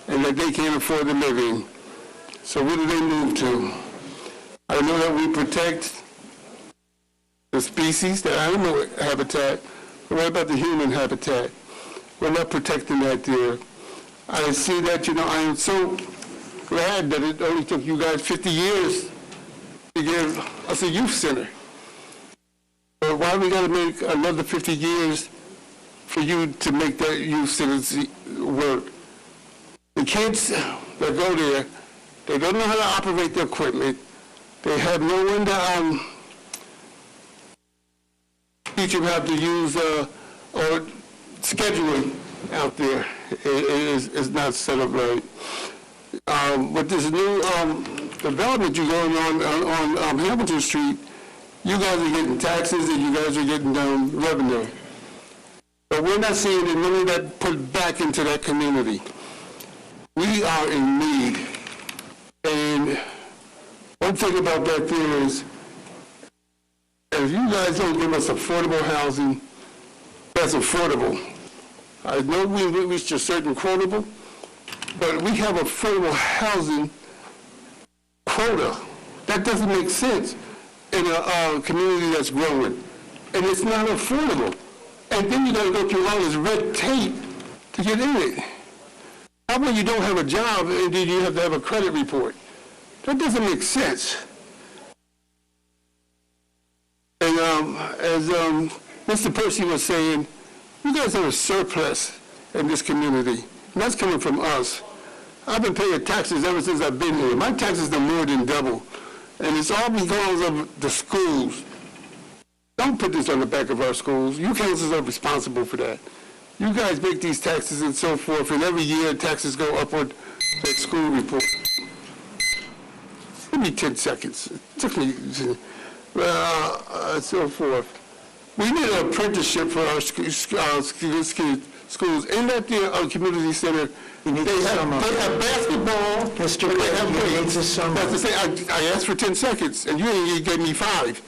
S14: and that they can't afford to live in. So where do they move to? I know that we protect the species, the animal habitat, but what about the human habitat? We're not protecting that there. I see that, I am so glad that it only took you guys 50 years to give us a youth center. But why we got to make another 50 years for you to make that youth center work? The kids that go there, they don't know how to operate the equipment. They have no one to teach them how to use or scheduling out there. It's not set up right. With this new development you're going on Hamilton Street, you guys are getting taxes and you guys are getting revenue. But we're not seeing the money that put back into that community. We are in need. And one thing about that there is, if you guys don't give us affordable housing, that's affordable. I know we reached a certain quotable, but we have affordable housing quota. That doesn't make sense in a community that's growing. And it's not affordable. And then you gotta go through all this red tape to get in it. How about you don't have a job and then you have to have a credit report? That doesn't make sense. And as Mr. Percy was saying, you guys have a surplus in this community, and that's coming from us. I've been paying taxes ever since I've been here. My taxes are more than double, and it's all because of the schools. Don't put this on the back of our schools. You councils are responsible for that. You guys make these taxes and so forth, and every year taxes go upward to that school report. Give me 10 seconds. It took me, so forth. We need an apprenticeship for our schools. In that community center, they have basketball.
S1: Mr.
S14: But they have
S1: President,
S14: weights. That's to say, I asked for 10 seconds, and you gave me 5.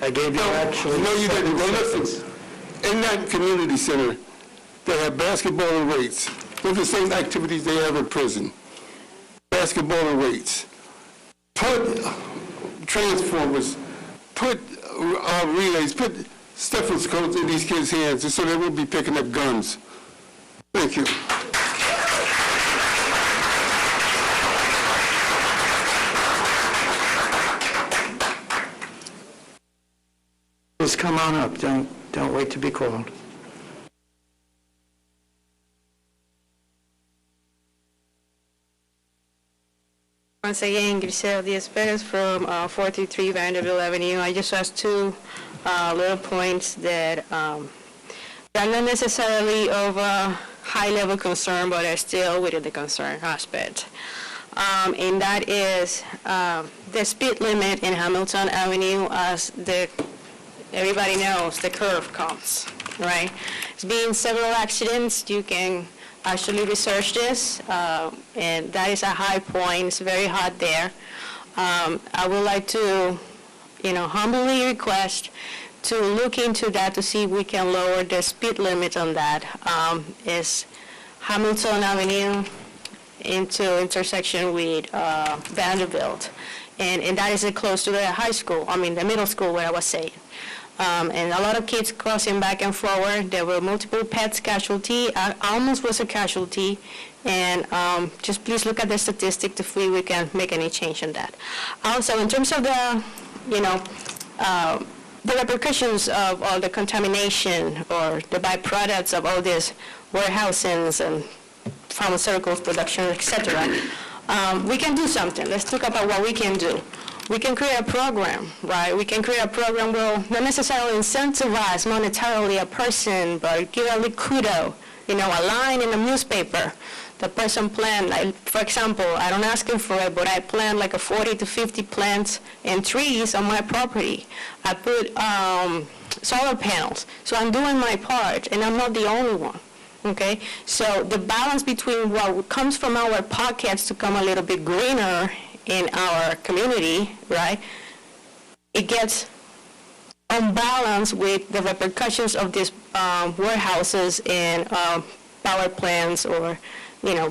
S1: I gave you actually.
S14: No, you didn't. Well, listen. In that community center, they have basketball and weights. Those are the same activities they have in prison. Basketball and weights. Put transformers, put relays, put stethoscopes in these kids' hands so they won't be picking up guns. Thank you.
S1: Please come on up. Don't wait to be called.
S3: Once again, Grisel Diaz-Perez from 433 Vanderbilt Avenue. I just asked two little points that are not necessarily of a high-level concern, but are still within the concern aspect. And that is the speed limit in Hamilton Avenue, as everybody knows, the curve comes, right? There's been several accidents. You can actually research this, and that is a high point. It's very hot there. I would like to, humbly request to look into that to see if we can lower the speed limit on that. Is Hamilton Avenue into intersection with Vanderbilt, and that is close to the high school, the middle school where I was saying. And a lot of kids crossing back and forward. There were multiple pets casualty. I almost was a casualty. And just please look at the statistic to see if we can make any change on that. Also, in terms of the repercussions of all the contamination or the byproducts of all these warehousings and pharmaceuticals production, etc., we can do something. Let's talk about what we can do. We can create a program, right? We can create a program where not necessarily incentivize monetarily a person, but give a kudo, a line in a newspaper. The person planned, like, for example, I don't ask him for it, but I planned like 40 to 50 plants and trees on my property. I put solar panels. So I'm doing my part, and I'm not the only one. Okay, so the balance between what comes from our pockets to come a little bit greener in our community, right, it gets unbalanced with the repercussions of these warehouses and power plants or,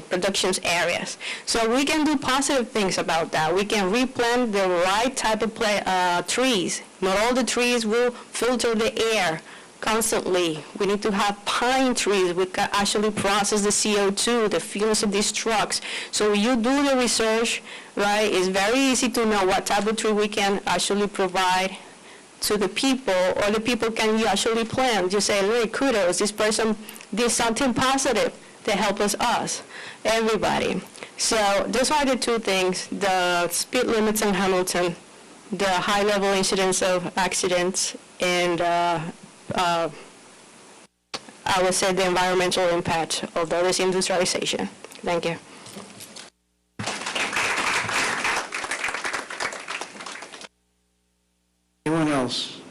S3: productions areas. So we can do positive things about that. We can replant the right type of trees. Not all the trees will filter the air constantly. We need to have pine trees. We can actually process the CO2, the fuels of these trucks. So you do the research, right? It's very easy to know what type of tree we can actually provide to the people, or the people can actually plan. You say, hey, kudos, this person did something positive to help us, everybody. So those are the two things, the speed limits in Hamilton, the high-level incidence of accidents, and I would say the environmental impact of the industrialization. Thank you.
S1: Anyone else?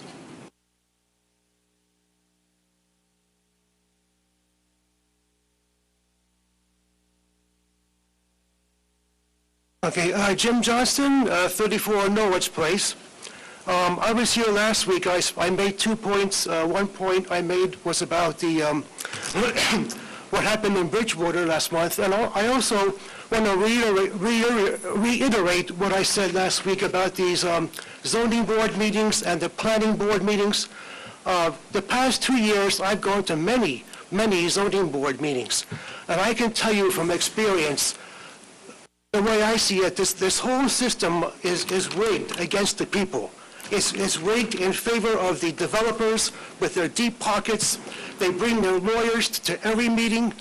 S12: Okay, Jim Johnston, 34 Norwich Place. I was here last week. I made 2 points. One point I made was about the what happened in Bridgewater last month, and I also want to reiterate what I said last week about these zoning board meetings and the planning board meetings. The past 2 years, I've gone to many zoning board meetings, and I can tell you from experience, the way I see it, this whole system is rigged against the people. It's rigged in favor of the developers with their deep pockets. They bring their lawyers to every meeting,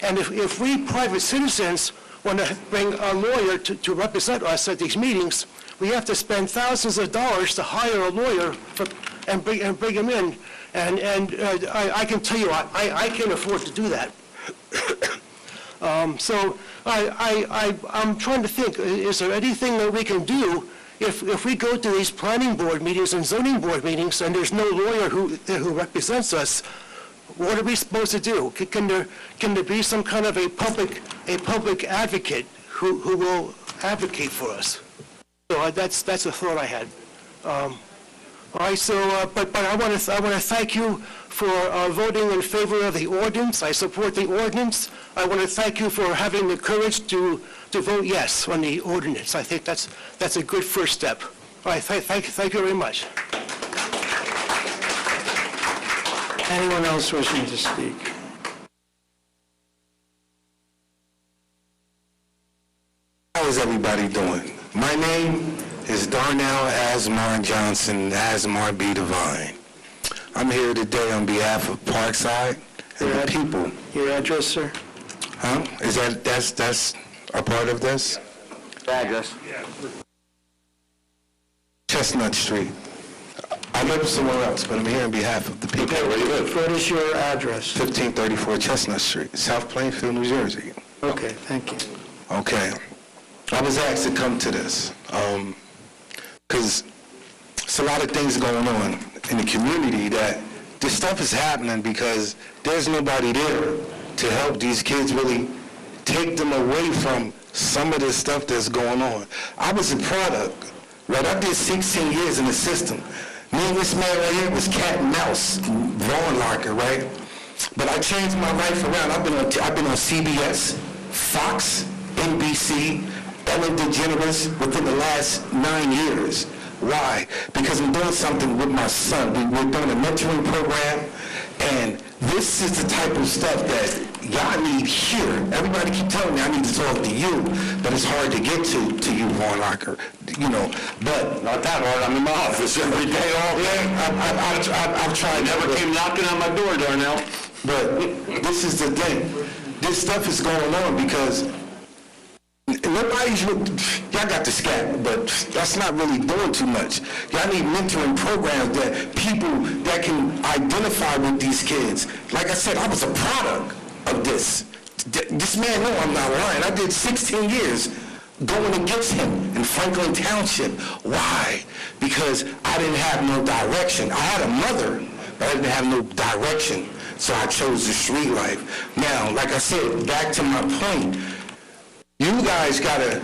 S12: and if we private citizens want to bring a lawyer to represent us at these meetings, we have to spend thousands of dollars to hire a lawyer and bring him in. And I can tell you, I can't afford to do that. So I'm trying to think, is there anything that we can do if we go to these planning board meetings and zoning board meetings and there's no lawyer who represents us? What are we supposed to do? Can there be some kind of a public advocate who will advocate for us? So that's a thought I had. All right. So, but I want to thank you for voting in favor of the ordinance. I support the ordinance. I want to thank you for having the courage to vote yes on the ordinance. I think that's a good first step. All right. Thank you very much.
S1: Anyone else wishing to speak?
S15: How is everybody doing? My name is Darnell Asmar Johnson, Asmar B. Divine. I'm here today on behalf of Parkside and the people.
S1: Your address, sir?
S15: Huh? Is that's a part of this?
S6: Address.
S15: Chestnut Street. I live somewhere else, but I'm here on behalf of the people.
S1: Okay, where do you live? What is your address?
S15: 1534 Chestnut Street, South Plainfield, New Jersey.
S1: Okay, thank you.
S15: Okay. I was asked to come to this because there's a lot of things going on in the community that this stuff is happening because there's nobody there to help these kids really take them away from some of the stuff that's going on. I was a product, right? I did 16 years in the system. Me and this man right here was cat and mouse, lawn locker, right? But I changed my life around. I've been on CBS, Fox, NBC, Ellen DeGeneres within the last 9 years. Why? Because I'm doing something with my son. We're doing a mentoring program, and this is the type of stuff that y'all need here. Everybody keep telling me I need to talk to you, but it's hard to get to you, Vaughn Locker. You know, but
S4: Not that hard. I'm in my office every day, all day.
S15: I've tried.
S4: Never came knocking on my door, Darnell.
S15: But this is the thing. This stuff is going on because y'all got the scat, but that's not really doing too much. Y'all need mentoring programs that people that can identify with these kids. Like I said, I was a product of this. This man know I'm not lying. I did 16 years going against him in Franklin Township. Why? Because I didn't have no direction. I had a mother, but I didn't have no direction. So I chose the street life. Now, like I said, back to my point, you guys gotta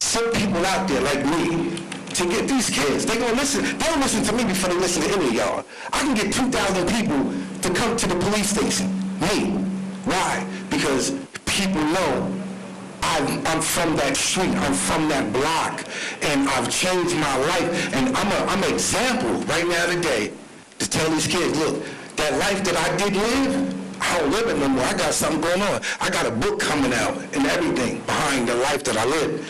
S15: send people out there like me to get these kids. They gonna listen. They don't listen to me before they listen to any of y'all. I can get 2,000 people to come to the police station. Me. Why? Because people know I'm from that street. I'm from that block, and I've changed my life. And I'm an example right now today to tell these kids, look, that life that I did live, I don't live it no more. I got something going on. I got a book coming out and everything behind the life that I lived.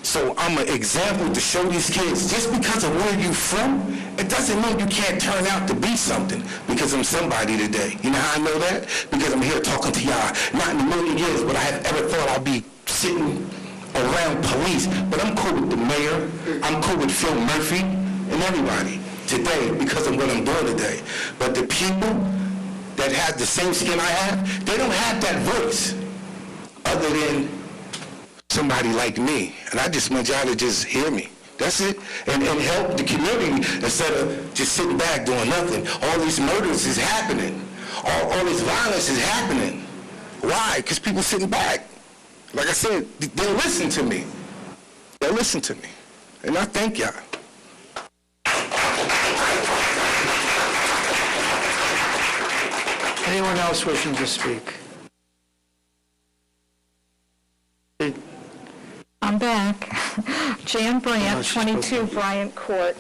S15: So I'm an example to show these kids, just because of where you're from, it doesn't mean you can't turn out to be something because I'm somebody today. You know how I know that? Because I'm here talking to y'all. Not in a million years would I have ever thought I'd be sitting around police. But I'm cool with the mayor. I'm cool with Phil Murphy and everybody today because of what I'm doing today. But the people that have the same skin I have, they don't have that voice other than somebody like me. And I just want y'all to just hear me. That's it. And help the community instead of just sitting back doing nothing. All these murders is happening. All this violence is happening. Why? Because people sitting back. Like I said, they don't listen to me. that listen to me. And I thank y'all.
S1: Anyone else wishing to speak?
S10: I'm back. Jan Brandt, 22 Bryant Court.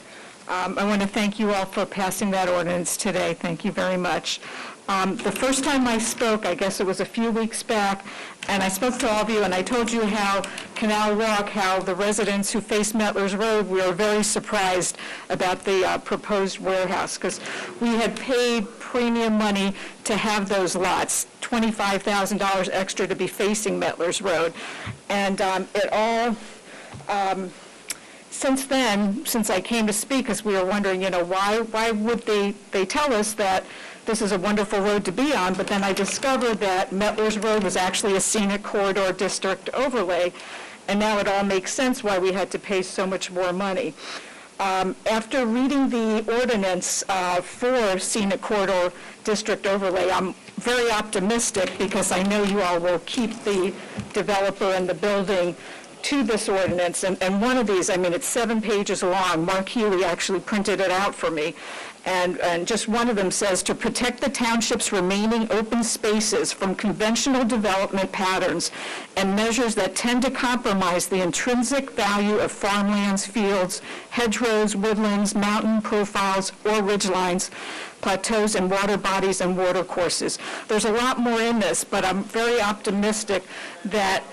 S10: I want to thank you all for passing that ordinance today. Thank you very much. The first time I spoke, I guess it was a few weeks back, and I spoke to all of you, and I told you how Canal Walk, how the residents who face Metlers Road, we were very surprised about the proposed warehouse, because we had paid premium money to have those lots, $25,000 extra to be facing Metlers Road. And it all, since then, since I came to speak, because we were wondering, why would they tell us that this is a wonderful road to be on, but then I discovered that Metlers Road was actually a scenic corridor district overlay, and now it all makes sense why we had to pay so much more money. After reading the ordinance for scenic corridor district overlay, I'm very optimistic because I know you all will keep the developer and the building to this ordinance. And one of these, it's 7 pages long. Mark Healy actually printed it out for me. And just one of them says, to protect the township's remaining open spaces from conventional development patterns and measures that tend to compromise the intrinsic value of farmlands, fields, hedgerows, woodlands, mountain profiles, or ridgelines, plateaus, and water bodies and water courses. There's a lot more in this, but I'm very optimistic that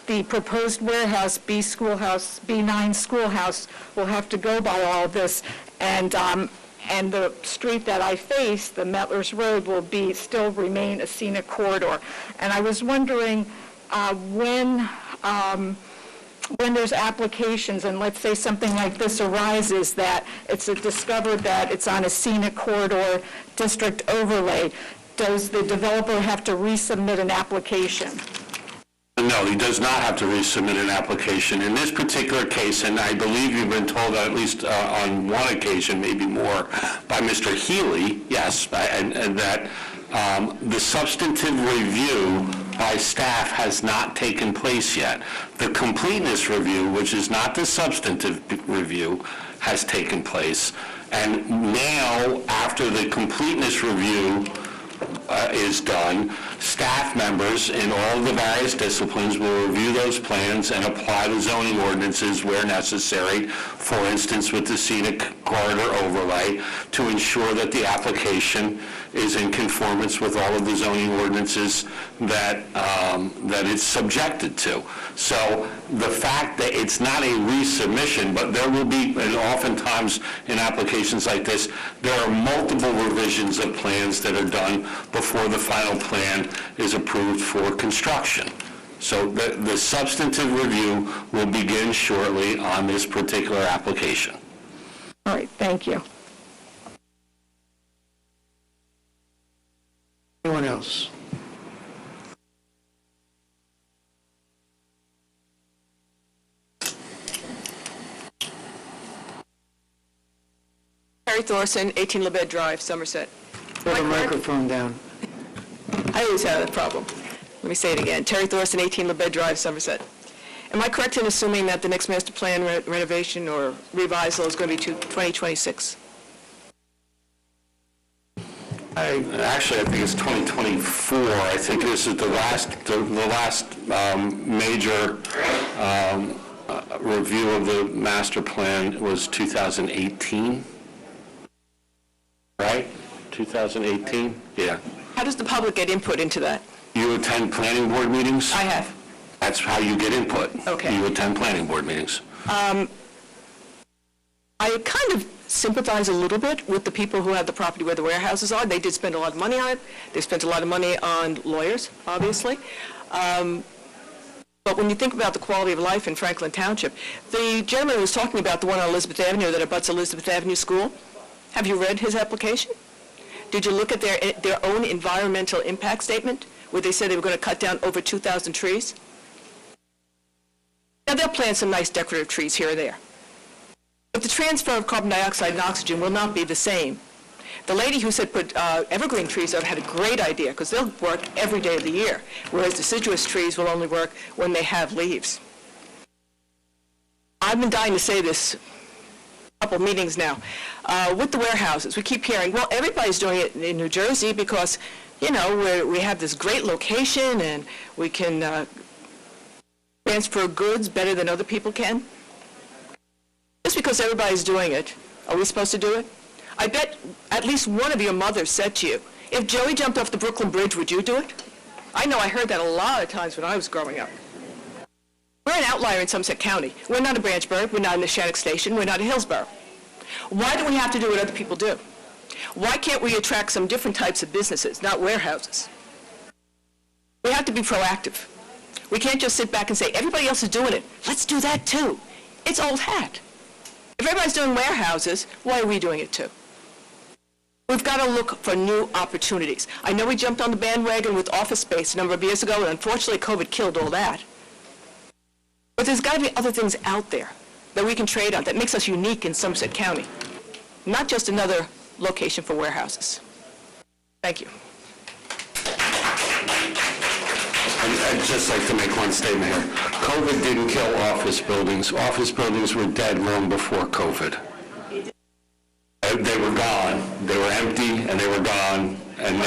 S10: the proposed warehouse, B9 schoolhouse, will have to go by all of this, and the street that I face, the Metlers Road, will still remain a scenic corridor. And I was wondering when there's applications, and let's say something like this arises, that it's discovered that it's on a scenic corridor district overlay, does the developer have to resubmit an application?
S4: No, he does not have to resubmit an application. In this particular case, and I believe you've been told at least on one occasion, maybe more, by Mr. Healy, yes, and that the substantive review by staff has not taken place yet. The completeness review, which is not the substantive review, has taken place. And now, after the completeness review is done, staff members in all the various disciplines will review those plans and apply the zoning ordinances where necessary, for instance with the scenic corridor overlay, to ensure that the application is in conformance with all of the zoning ordinances that it's subjected to. So the fact that it's not a resubmission, but there will be, and oftentimes in applications like this, there are multiple revisions of plans that are done before the final plan is approved for construction. So the substantive review will begin shortly on this particular application.
S10: All right, thank you.
S1: Anyone else?
S16: Terry Thorson, 18 Labed Drive, Somerset.
S1: Put the microphone down.
S16: I always have that problem. Let me say it again. Terry Thorson, 18 Labed Drive, Somerset. Am I correct in assuming that the next master plan renovation or revisal is going to be 2026?
S4: Actually, I think it's 2024. I think this is the last major review of the master plan was 2018, right? 2018? Yeah.
S16: How does the public get input into that?
S4: You attend planning board meetings?
S16: I have.
S4: That's how you get input.
S16: Okay.
S4: You attend planning board meetings.
S16: I kind of sympathize a little bit with the people who have the property where the warehouses are. They did spend a lot of money on it. They spent a lot of money on lawyers, obviously. But when you think about the quality of life in Franklin Township, the gentleman who was talking about the one on Elizabeth Avenue that abuts Elizabeth Avenue School, have you read his application? Did you look at their own environmental impact statement, where they said they were going to cut down over 2,000 trees? Now, they'll plant some nice decorative trees here or there. But the transfer of carbon dioxide and oxygen will not be the same. The lady who said put evergreen trees up had a great idea, because they'll work every day of the year, whereas deciduous trees will only work when they have leaves. I've been dying to say this a couple meetings now. With the warehouses, we keep hearing, well, everybody's doing it in New Jersey because, you know, we have this great location and we can transfer goods better than other people can. Just because everybody's doing it, are we supposed to do it? I bet at least one of your mothers said to you, if Joey jumped off the Brooklyn Bridge, would you do it? I know I heard that a lot of times when I was growing up. We're an outlier in Somerset County. We're not a Branchburg, we're not in the Shattuck Station, we're not a Hillsborough. Why do we have to do what other people do? Why can't we attract some different types of businesses, not warehouses? We have to be proactive. We can't just sit back and say, everybody else is doing it, let's do that too. It's old hat. If everybody's doing warehouses, why are we doing it too? We've got to look for new opportunities. I know we jumped on the bandwagon with office space a number of years ago, and unfortunately COVID killed all that. But there's got to be other things out there that we can trade on that makes us unique in Somerset County, not just another location for warehouses. Thank you.
S4: I'd just like to make one statement here. COVID didn't kill office buildings. Office buildings were dead long before COVID. They were gone. They were empty, and they were gone, and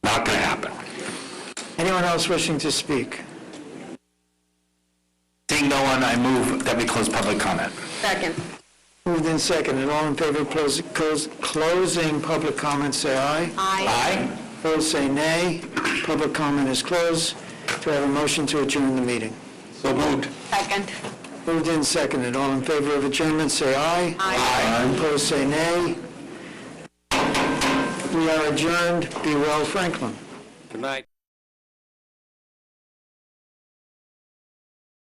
S4: not going to happen.
S1: Anyone else wishing to speak?
S5: Seeing no one, I move that we close public comment.
S9: Second.
S1: Moved in second, and all in favor of closing public comment, say aye.
S9: Aye.
S1: Opposed, say nay. Public comment is closed. Do I have a motion to adjourn the meeting?
S4: So moved.
S9: Second.
S1: Moved in second, and all in favor of adjournment, say aye.
S9: Aye.
S1: Opposed, say nay. We are adjourned. Be well, Franklin.
S6: Good night.